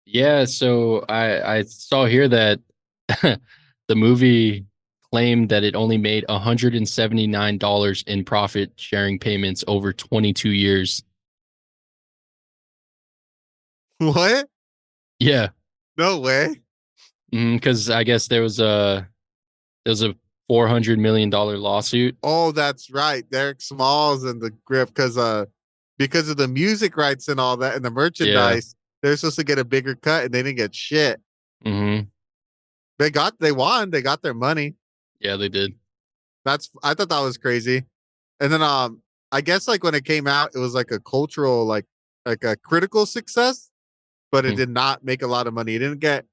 Yeah. So I saw here that the movie claimed that it only made $179 in profit sharing payments over 22 years. What? Yeah, No way. because I guess there was a $400 million lawsuit. Oh, that's right. Derek Smalls and the grip because of the music rights and all that and the merchandise, they're supposed to get a bigger cut and they didn't get shit. Mm-hmm. They won. They got their money. Yeah, they did. I thought that was crazy. And then I guess like when it came out, it was like a cultural like a critical success, but it did not make a lot of money. It didn't get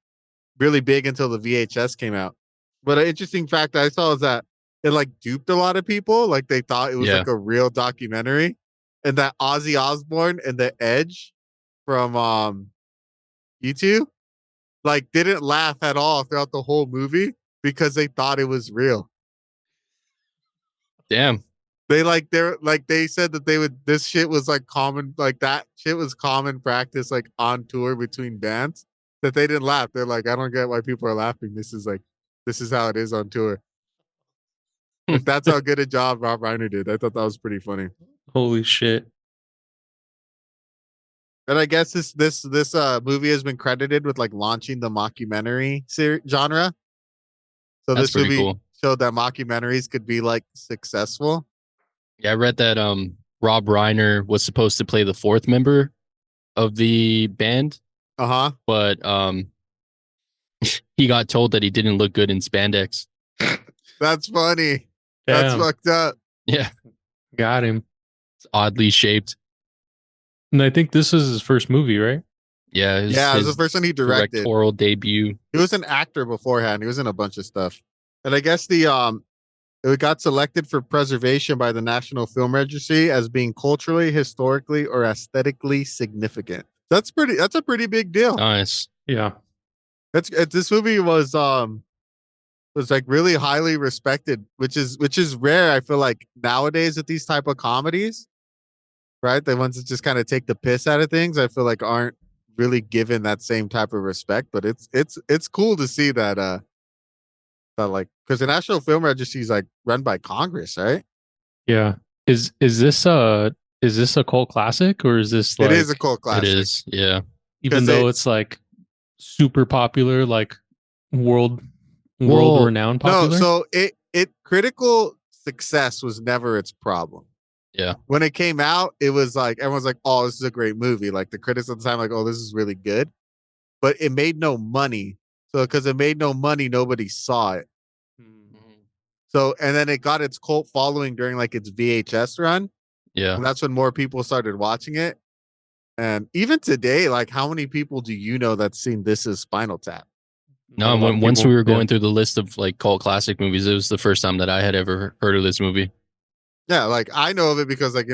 really big until the VHS came out. But an interesting fact I saw is that it like duped a lot of people. Like they thought it was like a real documentary, and that Ozzy Osbourne and the Edge from U2 like didn't laugh at all throughout the whole movie because they thought it was real. Damn. They said that this shit was like common, like that shit was common practice like on tour between bands, that they didn't laugh. They're like, I don't get why people are laughing. This is how it is on tour. Like that's how good a job Rob Reiner did. I thought that was pretty funny. Holy shit. And I guess this movie has been credited with like launching the mockumentary genre. So That's this movie cool. showed that mockumentaries could be like successful. Yeah, I read that Rob Reiner was supposed to play the fourth member of the band. Uh-huh. But he got told that he didn't look good in spandex. That's funny. Damn. That's fucked up. Yeah. Got him. It's oddly shaped. And I think this was his first movie, right? Yeah. It was the first one he directed. Directorial debut. He was an actor beforehand. He was in a bunch of stuff. And I guess it got selected for preservation by the National Film Registry as being culturally, historically, or aesthetically significant. That's a pretty big deal. Nice. Yeah. This movie was like really highly respected, which is rare. I feel like nowadays at these type of comedies, right? The ones that just kind of take the piss out of things, I feel like aren't really given that same type of respect. But it's cool to see that like because the National Film Registry is like run by Congress, right? Yeah. Is this a cult classic or is this like it is a cult classic? It is, yeah. Even though it's like super popular, like world renowned popular? No, so it critical success was never its problem. Yeah. When it came out, it was like everyone's like, "Oh, this is a great movie." Like the critics at the time, like, "Oh, this is really good," but it made no money. So because it made no money, nobody saw it. So and then it got its cult following during like its VHS run. Yeah. And that's when more people started watching it. And even today, like how many people do you know that's seen This Is Spinal Tap? No, once we were going through the list of like cult classic movies, it was the first time that I had ever heard of this movie. Yeah, like I know of it because like,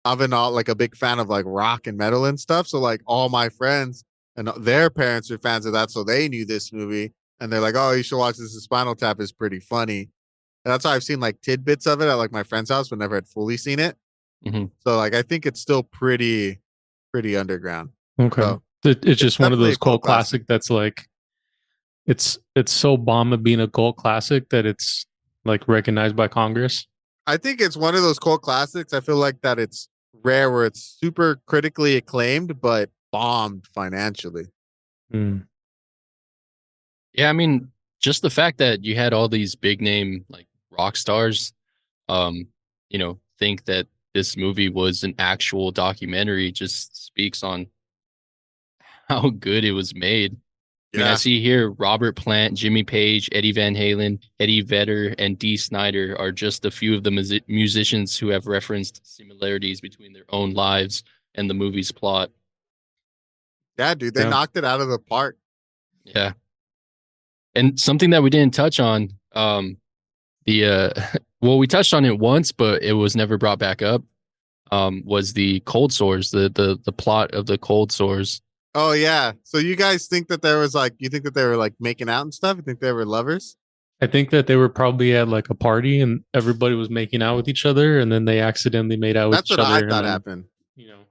I've been like a big fan of like rock and metal and stuff. So like all my friends and their parents are fans of that. So they knew this movie and they're like, "Oh, you should watch This Is Spinal Tap. It's pretty funny." And that's why I've seen like tidbits of it at like my friend's house, but never had fully seen it. Mm-hmm. So like I think it's still pretty underground. Okay. So, it's just one of those cult classic that's like it's so bomb at being a cult classic that it's like recognized by Congress. I think it's one of those cult classics. I feel like that it's rare where it's super critically acclaimed, but bombed financially. Mm. Yeah, I mean, just the fact that you had all these big name like rock stars, um, think that this movie was an actual documentary just speaks on how good it was made. I mean, I Yeah. see here Robert Plant, Jimmy Page, Eddie Van Halen, Eddie Vedder, and Dee Snider are just a few of the musicians who have referenced similarities between their own lives and the movie's plot. Yeah, dude, they Yeah. knocked it out of the park. Yeah. And something that we didn't touch on, the well, we touched on it once, but it was never brought back up. Was the cold sores, the plot of the cold sores. Oh yeah. So you guys think that there was like, you think that they were like making out and stuff? You think they were lovers? I think that they were probably at like a party and everybody was making out with each other, and then they accidentally made out with That's each what I other. thought And then, happened. you know,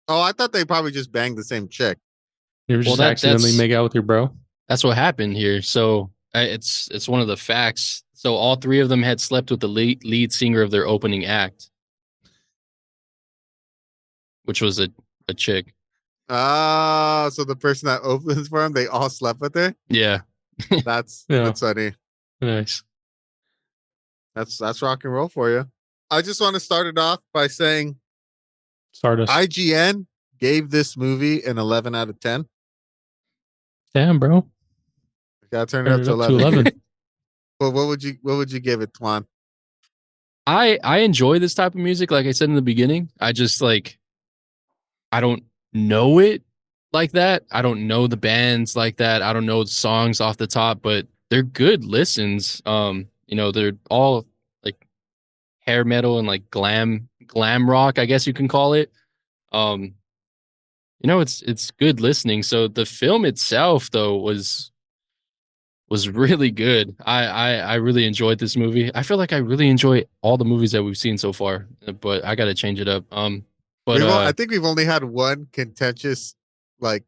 Oh, I thought they probably just banged the same chick. you were Well, just accidentally make out with your bro. that's what happened here. So it's one of the facts. So all three of them had slept with the lead singer of their opening act, which was a chick. Ah, so the person that opens for him, they all slept with her. Yeah. That's Yeah. funny. Nice. That's rock and roll for you. I just want to start it off by saying Stardust. IGN gave this movie an 11 out of 10. Damn, bro. Gotta turn it up to 11. Well, what would you give it, Twan? I enjoy this type of music. Like I said in the beginning, I just like I don't know it like that. I don't know the bands like that. I don't know the songs off the top, but they're good listens. They're all like hair metal and like glam rock, I guess you can call it. Um, it's good listening. So the film itself though was really good. I really enjoyed this movie. I feel like I really enjoy all the movies that we've seen so far, but I got to change it up. I think we've only had one contentious like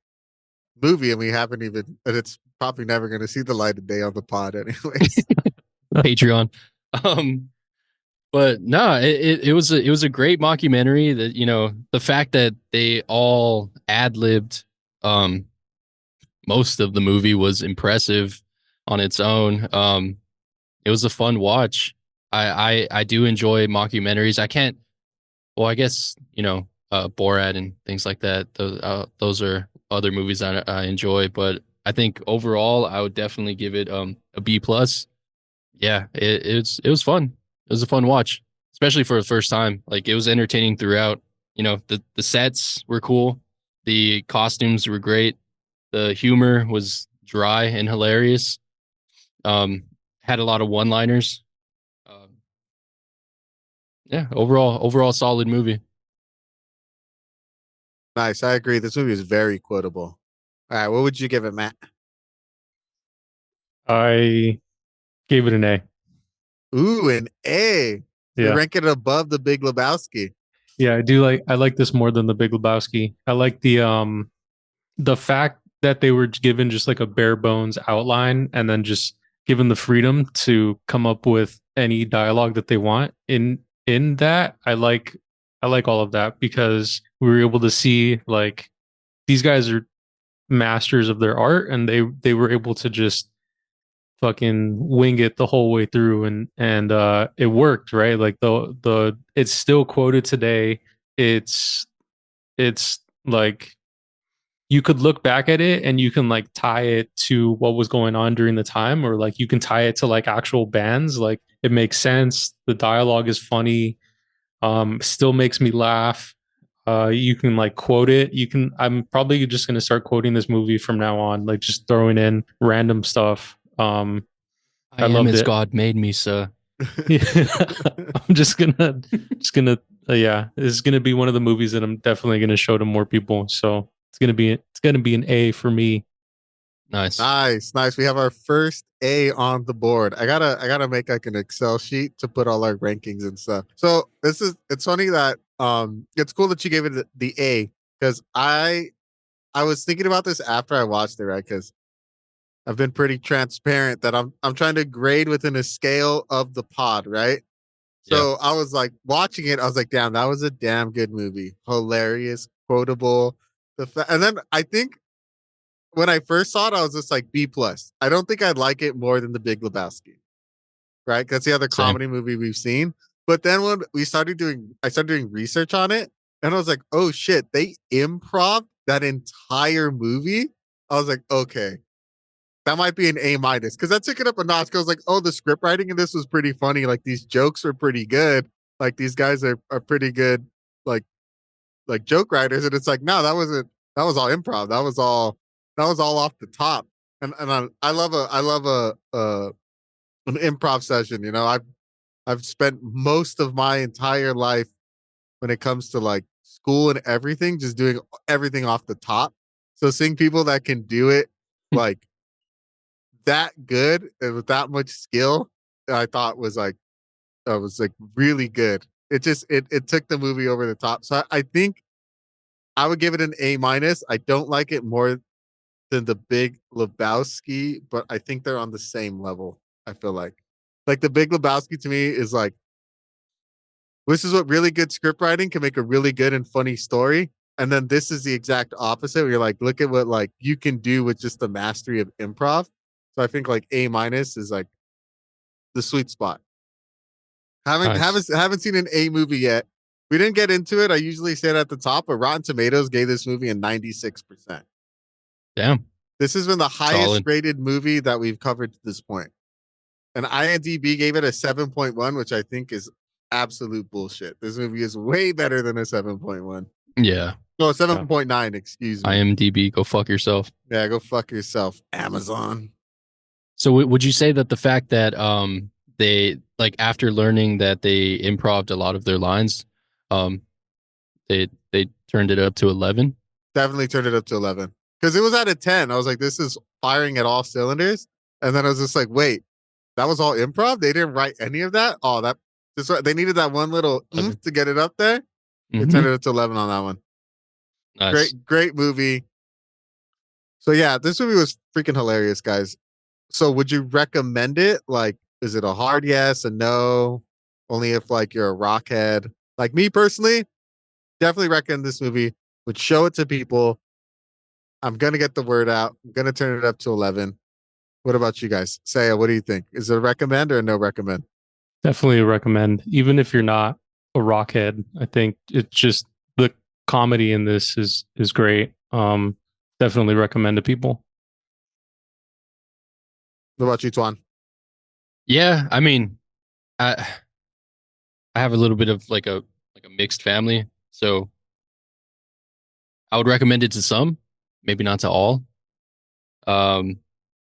movie, and we haven't even, and it's probably never going to see the light of day on the pod, anyways. Patreon. But no, it was a great mockumentary. That the fact that they all ad libbed most of the movie was impressive on its own. It was a fun watch. I do enjoy mockumentaries. I can't. Well, I guess Borat and things like that. Those are other movies I enjoy, but I think overall I would definitely give it a B plus. Yeah, it was fun. It was a fun watch, especially for the first time. Like it was entertaining throughout. The sets were cool, the costumes were great, the humor was dry and hilarious. Had a lot of one liners. Yeah, overall solid movie. Nice, I agree. This movie is very quotable. All right, what would you give it, Matt? I gave it an A. Ooh, an A. You're Yeah. ranking it above the Big Lebowski. Yeah, I like this more than the Big Lebowski. I like the fact that they were given just like a bare bones outline and then just given the freedom to come up with any dialogue that they want in that. I like all of that because we were able to see like these guys are masters of their art, and they were able to just fucking wing it the whole way through, and it worked, right? Like the it's still quoted today. It's like you could look back at it and you can like tie it to what was going on during the time, or like you can tie it to like actual bands. Like it makes sense. The dialogue is funny. Still makes me laugh. You can like quote it. I'm probably just gonna start quoting this movie from now on, like just throwing in random stuff. I am loved as it. God made me, sir. Yeah. I'm just gonna yeah, it's gonna be one of the movies that I'm definitely gonna show to more people. So it's gonna be an A for me. Nice. Nice. We have our first A on the board. I gotta make like an Excel sheet to put all our rankings and stuff. So it's funny that it's cool that you gave it the A, because I was thinking about this after I watched it, right? Because I've been pretty transparent that I'm trying to grade within a scale of the pod, right? So I was like watching it. I was like, damn, that was a damn good movie. Hilarious, quotable. And then I think when I first saw it, I was just like B plus. I don't think I'd like it more than The Big Lebowski, right? That's the other comedy movie we've seen. But then when I started doing research on it, and I was like, oh shit, they improv that entire movie. I was like, okay, that might be an A minus because that took it up a notch. I was like, oh, the script writing in this was pretty funny. Like these jokes are pretty good. Like these guys are pretty good, like joke writers. And it's like, no, that was all improv. That was all off the top. And I love an improv session. You know, I've spent most of my entire life when it comes to like school and everything, just doing everything off the top. So seeing people that can do it like that good and with that much skill, I thought was like really good. It just it took the movie over the top. So I think I would give it an A minus. I don't like it more than The Big Lebowski, but I think they're on the same level. I feel like The Big Lebowski to me is like, this is what really good script writing can make a really good and funny story. And then this is the exact opposite where you're like, look at what like you can do with just the mastery of improv. So I think like A minus is like the sweet spot. Haven't seen an A movie yet. We didn't get into it. I usually say it at the top, but Rotten Tomatoes gave this movie a 96%. Damn. This has been the highest rated movie that we've covered to this point. And IMDb gave it a 7.1, which I think is absolute bullshit. This movie is way better than a 7.1. Yeah. No, 7.9, excuse me. IMDb, go fuck yourself. Yeah, go fuck yourself, Amazon. So would you say that the fact that they like after learning that they improv'd a lot of their lines, they turned it up to 11? Definitely turned it up to 11. Because it was at a 10. I was like, this is firing at all cylinders. And then I was just like, wait, that was all improv? They didn't write any of that? Oh, they needed that one little oomph to get it up there. They turned it up to 11 on that one. Nice. Great movie. So yeah, this movie was freaking hilarious, guys. So would you recommend it? Like, is it a hard yes, a no? Only if like you're a rockhead. Like me personally, definitely recommend this movie. Would show it to people. I'm gonna get the word out. I'm gonna turn it up to 11. What about you guys? Saya, what do you think? Is it a recommend or a no recommend? Definitely a recommend. Even if you're not a rockhead, I think it's just the comedy in this is great. Definitely recommend to people. What about you, Twan? Yeah, I mean, I have a little bit of like a mixed family, so I would recommend it to some, maybe not to all. And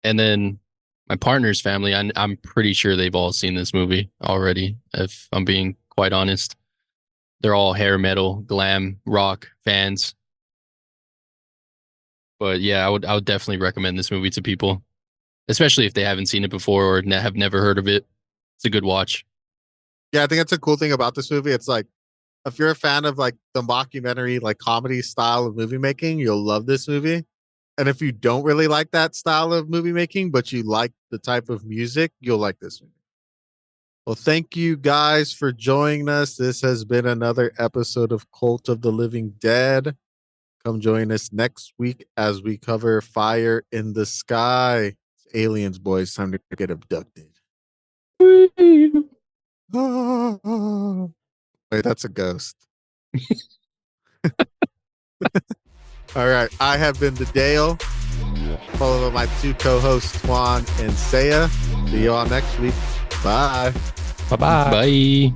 then my partner's family, I'm pretty sure they've all seen this movie already, if I'm being quite honest. They're all hair metal, glam, rock fans. But yeah, I would definitely recommend this movie to people, especially if they haven't seen it before or have never heard of it. It's a good watch. Yeah, I think that's a cool thing about this movie. It's like, if you're a fan of like the mockumentary, like comedy style of movie making, you'll love this movie. And if you don't really like that style of movie making, but you like the type of music, you'll like this movie. Well, thank you guys for joining us. This has been another episode of Cult of the Living Dead. Come join us next week as we cover Fire in the Sky. It's aliens, boys. Time to get abducted. Wait, that's a ghost. All right. I have been the Dale, followed by my two co-hosts, Twan and Saya. See you all next week. Bye. Bye-bye. Bye.